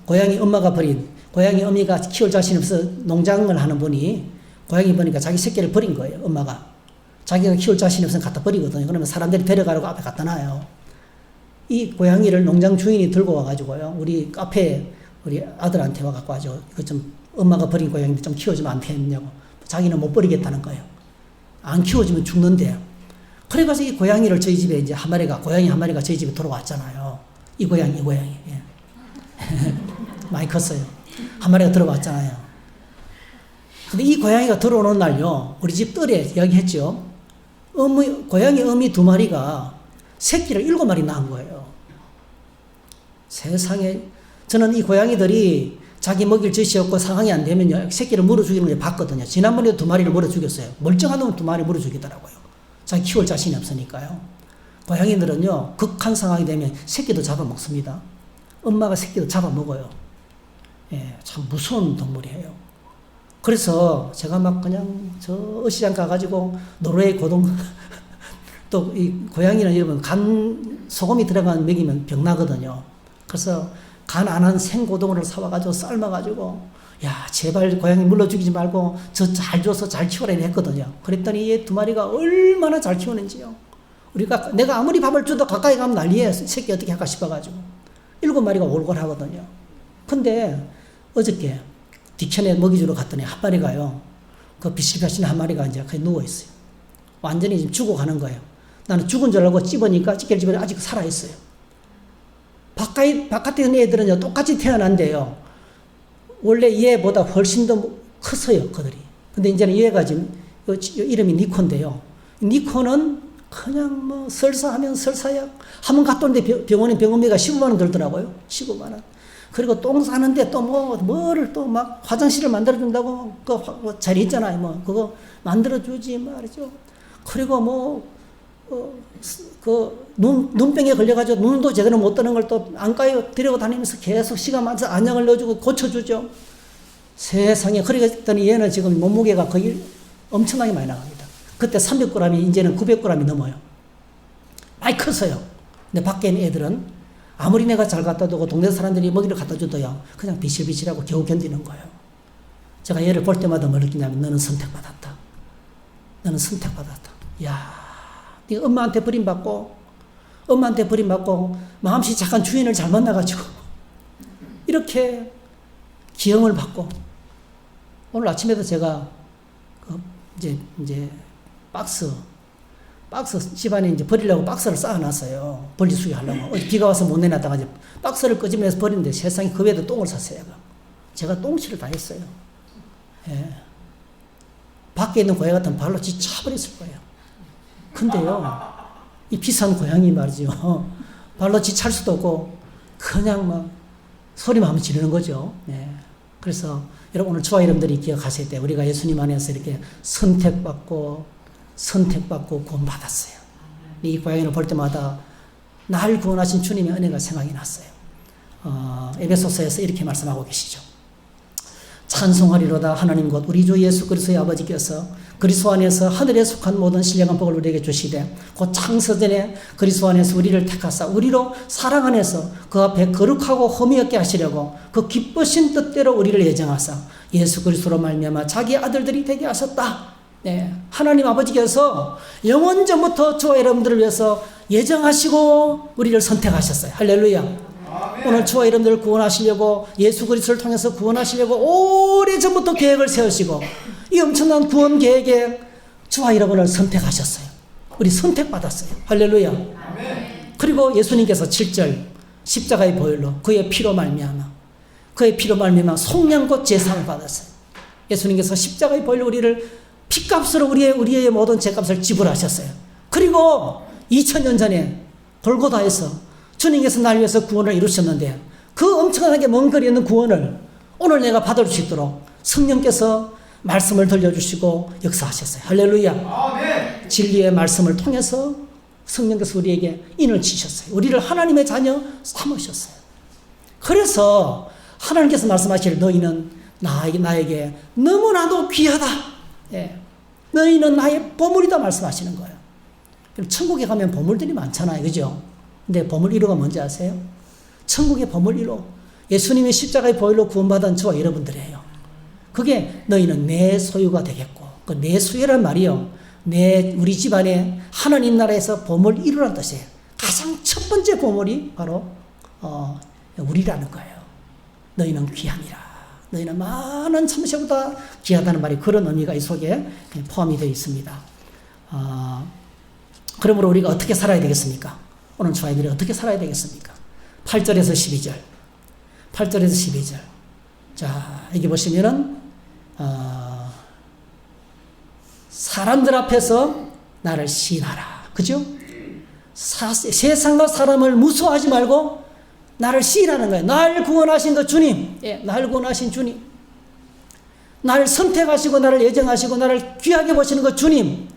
고양이 엄마가 버린, 고양이 어미가 키울 자신이 없어서 농장을 하는 분이 고양이 보니까 자기 새끼를 버린 거예요. 엄마가. 자기가 키울 자신이 없으면 갖다 버리거든요. 그러면 사람들이 데려가라고 앞에 갖다 놔요. 이 고양이를 농장 주인이 들고 와가지고요. 우리 카페에 우리 아들한테 와갖고 아주 이거 좀 엄마가 버린 고양이인데 좀 키워주면 안 되겠냐고. 자기는 못 버리겠다는 거예요. 안 키워주면 죽는데요. 그래가지고 이 고양이를 저희 집에 이제 고양이 한 마리가 저희 집에 들어왔잖아요. 이 고양이. 예. 많이 컸어요. 한 마리가 들어왔잖아요. 근데 이 고양이가 들어오는 날요, 우리 집 뜰에 이야기했죠. 고양이 어미 2마리가 새끼를 7마리 낳은 거예요. 세상에, 저는 이 고양이들이 자기 먹일 젖이 없고 상황이 안 되면요, 새끼를 물어 죽이는 걸 봤거든요. 지난번에도 2마리를 물어 죽였어요. 멀쩡한 놈은 2마리 물어 죽이더라고요. 자기 키울 자신이 없으니까요. 고양이들은요, 극한 상황이 되면 새끼도 잡아먹습니다. 엄마가 새끼도 잡아먹어요. 예, 참 무서운 동물이에요. 그래서 제가 막 그냥 저 어시장 가가지고 노르웨이 고동 또 이 고양이는 여러분 간 소금이 들어간 먹이면 병나거든요. 그래서 간 안 한 생고동을 사와가지고 삶아가지고 야 제발 고양이 물러 죽이지 말고 저 잘 줘서 잘 키워라 했거든요. 그랬더니 얘 2마리가 얼마나 잘 키우는지요. 내가 아무리 밥을 줘도 가까이 가면 난리에 새끼 어떻게 할까 싶어가지고 7마리가 올골하거든요. 근데 어저께 뒤편에 먹이 주러 갔더니 한 마리가요, 그 비실비실 한 마리가 이제 거기 누워있어요. 완전히 지금 죽어가는 거예요. 나는 죽은 줄 알고 찝으니까 찌개를 집어니 아직 살아있어요. 바깥에 있는 애들은요, 똑같이 태어난대요. 원래 얘보다 훨씬 더 컸어요, 그들이. 근데 이제는 얘가 지금, 이름이 니코인데요. 니코는 그냥 뭐 설사하면 설사약. 한번 갔다 오는데 병원에 병원비가 15만원 들더라고요. 15만원. 그리고 똥 싸는데 또 뭐를 또 막 화장실을 만들어준다고 그 자리 있잖아요. 그거 만들어주지 말이죠. 그리고 눈병에 걸려가지고 눈도 제대로 못 뜨는 걸 또 안과에 데리고 다니면서 계속 시간 많아서 안약을 넣어주고 고쳐주죠. 세상에. 그랬더니 얘는 지금 몸무게가 거의 엄청나게 많이 나갑니다. 그때 300g이 이제는 900g이 넘어요. 많이 컸어요. 근데 밖에 있는 애들은 아무리 내가 잘 갖다 두고 동네 사람들이 먹이를 갖다 줘도요, 그냥 비실비실하고 겨우 견디는 거예요. 제가 얘를 볼 때마다 뭐 느끼냐면 너는 선택받았다. 너는 선택받았다. 야, 네가 엄마한테 버림받고 마음씨 착한 주인을 잘 만나가지고 이렇게 기형을 받고 오늘 아침에도 제가 이제 박스 집안에 이제 버리려고 박스를 쌓아놨어요. 분리수거 하려고. 비가 와서 못 내놨다가 이제 박스를 끄집어내서 버리는데 세상에 그 위에도 똥을 샀어요. 제가 똥칠을 다 했어요. 예. 밖에 있는 고양이 같으면 발로 차버렸을 거예요. 근데요, 이 비싼 고양이 말이죠. 발로 찰 수도 없고 그냥 막 소리만 하면 지르는 거죠. 예. 그래서 여러분 오늘 저와 여러분들이 기억하셔야 돼요. 우리가 예수님 안에서 이렇게 선택받고 구원받았어요. 이 고양이를 볼 때마다 날 구원하신 주님의 은혜가 생각이 났어요. 에베소서에서 이렇게 말씀하고 계시죠. 찬송하리로다 하나님 곧 우리 주 예수 그리스도의 아버지께서 그리스도 안에서 하늘에 속한 모든 신령한 복을 우리에게 주시되 곧 창세전에 그리스도 안에서 우리를 택하사 우리로 사랑 안에서 그 앞에 거룩하고 흠이 없게 하시려고 그 기쁘신 뜻대로 우리를 예정하사 예수 그리스도로 말미암아 자기 아들들이 되게 하셨다. 네, 하나님 아버지께서 영원전부터 저와 여러분들을 위해서 예정하시고 우리를 선택하셨어요. 할렐루야. 아멘. 오늘 저와 여러분들을 구원하시려고 예수 그리스도를 통해서 구원하시려고 오래전부터 계획을 세우시고 이 엄청난 구원 계획에 저와 여러분을 선택하셨어요. 우리 선택받았어요. 할렐루야. 아멘. 그리고 예수님께서 7절 십자가의 보혈로 그의 피로 말미암아 속량과 제상을 받았어요. 예수님께서 십자가의 보혈로 우리를 피값으로 우리의 모든 죄값을 지불하셨어요. 그리고 2000년 전에 골고다에서 주님께서 날 위해서 구원을 이루셨는데 그 엄청나게 먼 거리에 있는 구원을 오늘 내가 받을 수 있도록 성령께서 말씀을 들려주시고 역사하셨어요. 할렐루야. 아멘. 진리의 말씀을 통해서 성령께서 우리에게 인을 치셨어요. 우리를 하나님의 자녀 삼으셨어요. 그래서 하나님께서 말씀하실 너희는 나에게 너무나도 귀하다. 예. 너희는 나의 보물이다 말씀하시는 거예요. 천국에 가면 보물들이 많잖아요. 그죠? 근데 보물 1호가 뭔지 아세요? 천국의 보물 1호. 예수님의 십자가의 보혈로 구원받은 저와 여러분들이에요. 그게 너희는 내 소유가 되겠고, 그 내 소유란 말이요. 우리 집안에 하나님 나라에서 보물 1호란 뜻이에요. 가장 첫 번째 보물이 바로, 우리라는 거예요. 너희는 귀함이라. 너희는 많은 참새보다 귀하다는 말이 그런 의미가 이 속에 포함이 되어 있습니다. 그러므로 우리가 어떻게 살아야 되겠습니까? 오늘 저희들이 어떻게 살아야 되겠습니까? 8절에서 12절. 8절에서 12절. 자, 여기 보시면은, 사람들 앞에서 나를 시인하라. 그죠? 세상과 사람을 무서워하지 말고 나를 시인하는 거예요. 날 구원하신 그 주님. 예, 날 구원하신 주님. 나를 선택하시고 나를 예정하시고 나를 귀하게 보시는 그 주님.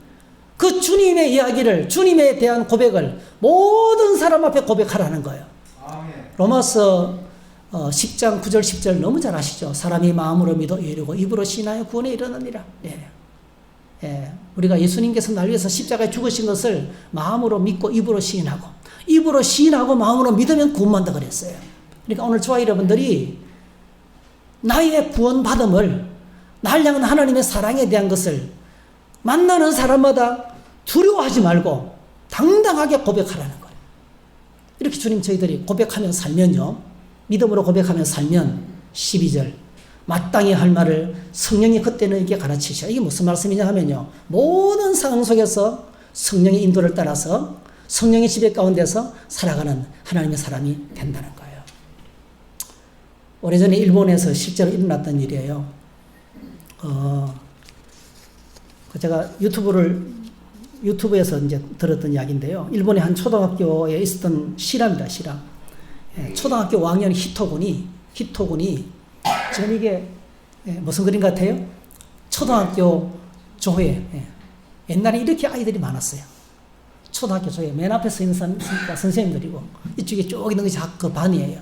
그 주님의 이야기를, 주님에 대한 고백을 모든 사람 앞에 고백하라는 거예요. 아멘. 로마서 10장 9절 10절 너무 잘 아시죠? 사람이 마음으로 믿어 이르고 입으로 신하여 구원에 이르느니라. 예. 예. 우리가 예수님께서 날 위해서 십자가에 죽으신 것을 마음으로 믿고 입으로 시인하고 마음으로 믿으면 구원받는다 그랬어요. 그러니까 오늘 저와 여러분들이 나의 구원받음을, 날 향한 하나님의 사랑에 대한 것을 만나는 사람마다 두려워하지 말고 당당하게 고백하라는 거예요. 이렇게 주님 저희들이 고백하며 살면요, 믿음으로 고백하며 살면 12절 마땅히 할 말을 성령이 그때 너에게 가르치시라. 이게 무슨 말씀이냐 하면요, 모든 상황 속에서 성령의 인도를 따라서 성령의 지배 가운데서 살아가는 하나님의 사람이 된다는 거예요. 오래전에 일본에서 실제로 일어났던 일이에요. 제가 유튜브에서 이제 들었던 이야기인데요. 일본의 한 초등학교에 있었던 실화입니다, 실화. 예, 초등학교 5학년 히토군이 지금 이게 무슨 그림 같아요? 초등학교 조회. 예. 옛날에 이렇게 아이들이 많았어요. 초등학교 조회. 맨 앞에 서 있는 선생님들이고, 이쪽에 쭉 있는 것이 그 반이에요.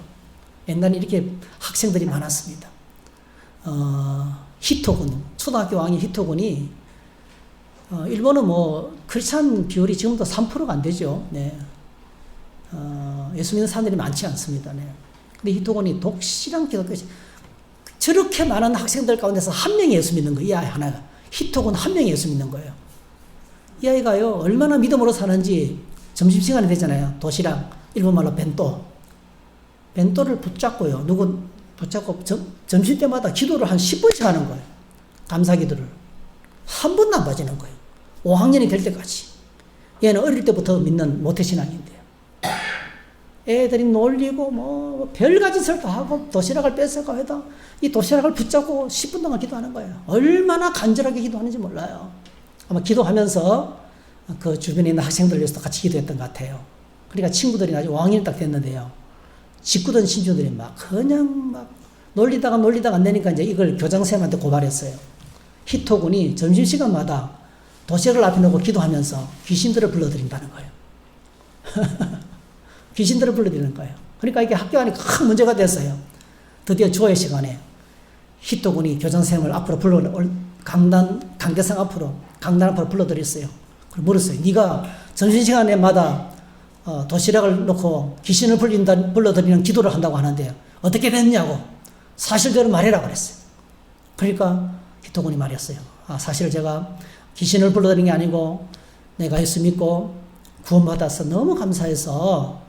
옛날에 이렇게 학생들이 많았습니다. 히토군, 초등학교 5학년 히토군이, 일본은 뭐, 크리스찬 비율이 지금도 3%가 안 되죠. 네. 예수 믿는 사람들이 많지 않습니다. 네. 근데 히토군이 독실한 기독교, 저렇게 많은 학생들 가운데서 한 명이 예수 믿는 거예요. 이 아이 하나가. 히토군 한 명이 예수 믿는 거예요. 이 아이가요, 얼마나 믿음으로 사는지 점심시간이 되잖아요. 도시락, 일본말로 벤또를 붙잡고요. 붙잡고 점심 때마다 기도를 한 10분씩 하는 거예요. 감사 기도를. 한 번도 안 빠지는 거예요. 5학년이 될 때까지. 얘는 어릴 때부터 믿는 모태신앙인데요. 애들이 놀리고 뭐 별가지 짓을 다 하고 도시락을 뺏어가 해도 이 도시락을 붙잡고 10분 동안 기도하는 거예요. 얼마나 간절하게 기도하는지 몰라요. 아마 기도하면서 그 주변에 있는 학생들 위해서도 같이 기도했던 것 같아요. 그러니까 친구들이 나중에 5학년이 딱 됐는데요. 직구던 신주들이 그냥 놀리다가 안 되니까 이제 이걸 교장선생님한테 고발했어요. 히토군이 점심시간마다 도시락을 앞에 놓고 기도하면서 귀신들을 불러들인다는 거예요. 귀신들을 불러들이는 거예요. 그러니까 이게 학교 안에 큰 문제가 됐어요. 드디어 조회 시간에 히토군이 교장선생님을 앞으로 강대상 앞으로, 강단 앞으로 불러들였어요. 그리고 물었어요. 네가 점심시간에마다 도시락을 놓고 귀신을 불러들이는 기도를 한다고 하는데 어떻게 됐냐고 사실대로 말해라 그랬어요. 그러니까 히토군이 말했어요. 사실 제가 귀신을 불러들인 게 아니고 내가 예수 믿고 구원받아서 너무 감사해서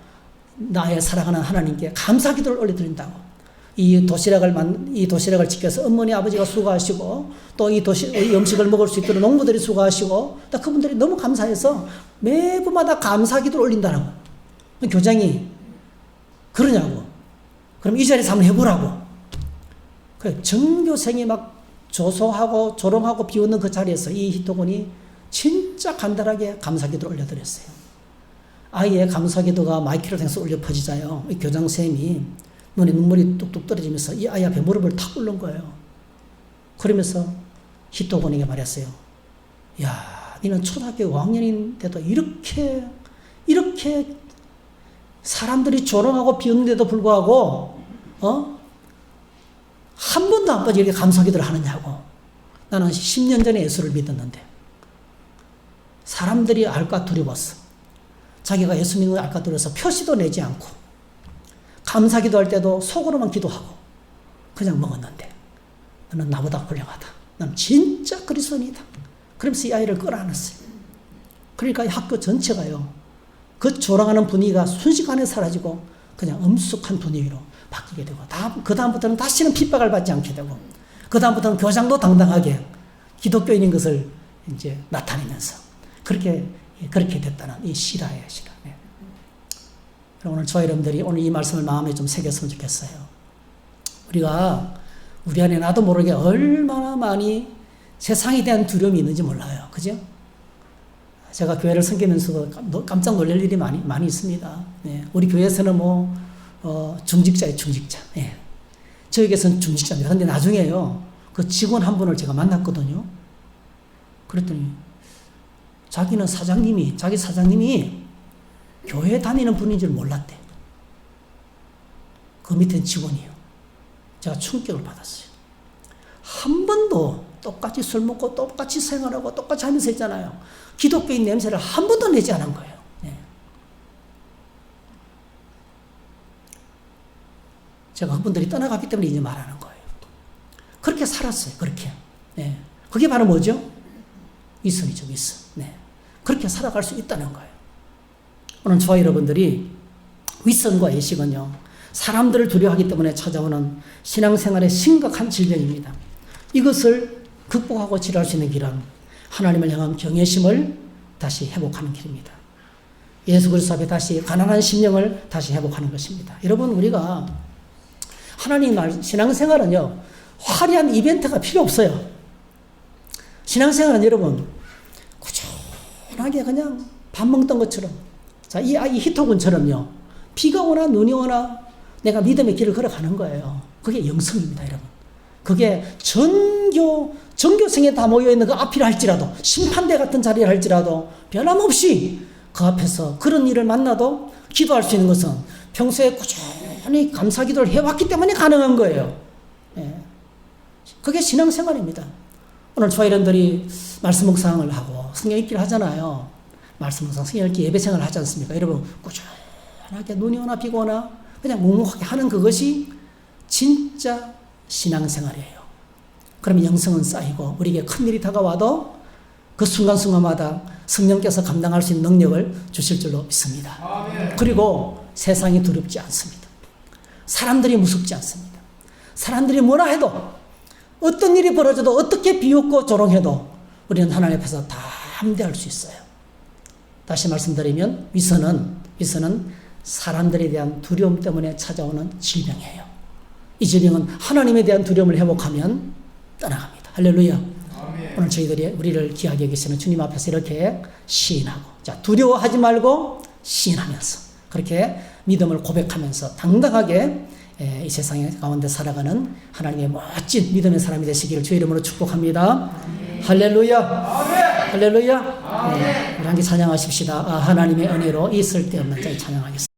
나의 사랑하는 하나님께 감사 기도를 올려드린다고. 이 도시락을 지켜서 어머니 아버지가 수고하시고 또 이 음식을 먹을 수 있도록 농부들이 수고하시고 또 그분들이 너무 감사해서 매번마다 감사 기도를 올린다라고. 교장이 그러냐고. 그럼 이 자리에서 한번 해보라고. 그래, 전교생이 조소하고 조롱하고 비웃는 그 자리에서 이 히토군이 진짜 간단하게 감사 기도를 올려드렸어요. 아이의 감사기도가 마이크를 통해서 울려 퍼지자요. 이 교장선생님이 눈에 눈물이 뚝뚝 떨어지면서 이 아이 앞에 무릎을 탁 꿇는 거예요. 그러면서 히토군에게 말했어요. 야, 너는 초등학교 5학년인데도 이렇게 사람들이 조롱하고 비웃는데도 불구하고 한 번도 안 빠지게 이렇게 감사기도를 하느냐고. 나는 10년 전에 예수를 믿었는데 사람들이 알까 두려웠어. 자기가 예수 믿는 걸 알까 두려워서 표시도 내지 않고 감사기도 할 때도 속으로만 기도하고 그냥 먹었는데 너는 나보다 훌륭하다. 넌 진짜 그리스도인이다. 그러면서 이 아이를 끌어안았어요. 그러니까 이 학교 전체가요. 그 조롱하는 분위기가 순식간에 사라지고 그냥 엄숙한 분위기로 바뀌게 되고 그 다음부터는 다시는 핍박을 받지 않게 되고 그 다음부터는 교장도 당당하게 기독교인인 것을 이제 나타내면서 그렇게 됐다는 이 실화예요, 실화. 네. 그럼 오늘 저와 여러분들이 오늘 이 말씀을 마음에 좀 새겼으면 좋겠어요. 우리가 우리 안에 나도 모르게 얼마나 많이 세상에 대한 두려움이 있는지 몰라요. 그죠? 제가 교회를 섬기면서도 깜짝 놀랄 일이 많이 있습니다. 네. 우리 교회에서는 중직자예요, 중직자. 네. 저에게서는 중직자입니다. 근데 나중에요, 그 직원 한 분을 제가 만났거든요. 그랬더니, 자기 사장님이 교회 다니는 분인 줄 몰랐대. 그 밑엔 직원이에요. 제가 충격을 받았어요. 한 번도 똑같이 술 먹고 똑같이 생활하고 똑같이 하면서 했잖아요. 기독교인 냄새를 한 번도 내지 않은 거예요. 네. 제가 그분들이 떠나갔기 때문에 이제 말하는 거예요. 그렇게 살았어요. 그렇게. 네. 그게 바로 뭐죠? 위선이죠, 위선. 네. 그렇게 살아갈 수 있다는 거예요. 오늘 저와 여러분들이 위선과 애식은요, 사람들을 두려워하기 때문에 찾아오는 신앙생활의 심각한 질병입니다. 이것을 극복하고 치료할 수 있는 길은 하나님을 향한 경외심을 다시 회복하는 길입니다. 예수 그리스도 앞에 다시 가난한 심령을 다시 회복하는 것입니다. 여러분, 우리가 하나님 신앙생활은요, 화려한 이벤트가 필요 없어요. 신앙생활은 여러분, 꾸준하게 그냥 밥 먹던 것처럼, 자, 이 아이 히토군처럼요, 비가 오나 눈이 오나 내가 믿음의 길을 걸어가는 거예요. 그게 영성입니다, 여러분. 그게 전교생에 다 모여있는 그 앞이라 할지라도, 심판대 같은 자리를 할지라도, 변함없이 그 앞에서 그런 일을 만나도 기도할 수 있는 것은 평소에 꾸준히 감사 기도를 해왔기 때문에 가능한 거예요. 예. 그게 신앙생활입니다. 오늘 저희 이런들이 말씀 묵상을 하고 성경 읽기를 하잖아요. 말씀 묵상, 성경 읽기, 예배 생활을 하지 않습니까? 여러분, 꾸준하게 눈이 오나 비가 오나 그냥 묵묵하게 하는 그것이 진짜 신앙생활이에요. 그러면 영성은 쌓이고 우리에게 큰일이 다가와도 그 순간순간마다 성령께서 감당할 수 있는 능력을 주실 줄로 믿습니다. 아멘. 그리고 세상이 두렵지 않습니다. 사람들이 무섭지 않습니다. 사람들이 뭐라 해도, 어떤 일이 벌어져도, 어떻게 비웃고 조롱해도 우리는 하나님 앞에서 다 함대할 수 있어요. 다시 말씀드리면 위선은 사람들에 대한 두려움 때문에 찾아오는 질병이에요. 이 질병은 하나님에 대한 두려움을 회복하면 떠나갑니다. 할렐루야. 아멘. 오늘 저희들이 우리를 귀하게 여기시는 주님 앞에서 이렇게 시인하고, 자, 두려워하지 말고 시인하면서 그렇게 믿음을 고백하면서 당당하게 이 세상의 가운데 살아가는 하나님의 멋진 믿음의 사람이 되시기를 주의 이름으로 축복합니다. 아멘. 할렐루야. 아멘. 할렐루야. 아멘. 우리 함께 찬양하십시다. 하나님의 은혜로 이 쓸데없는 자 찬양하겠습니다.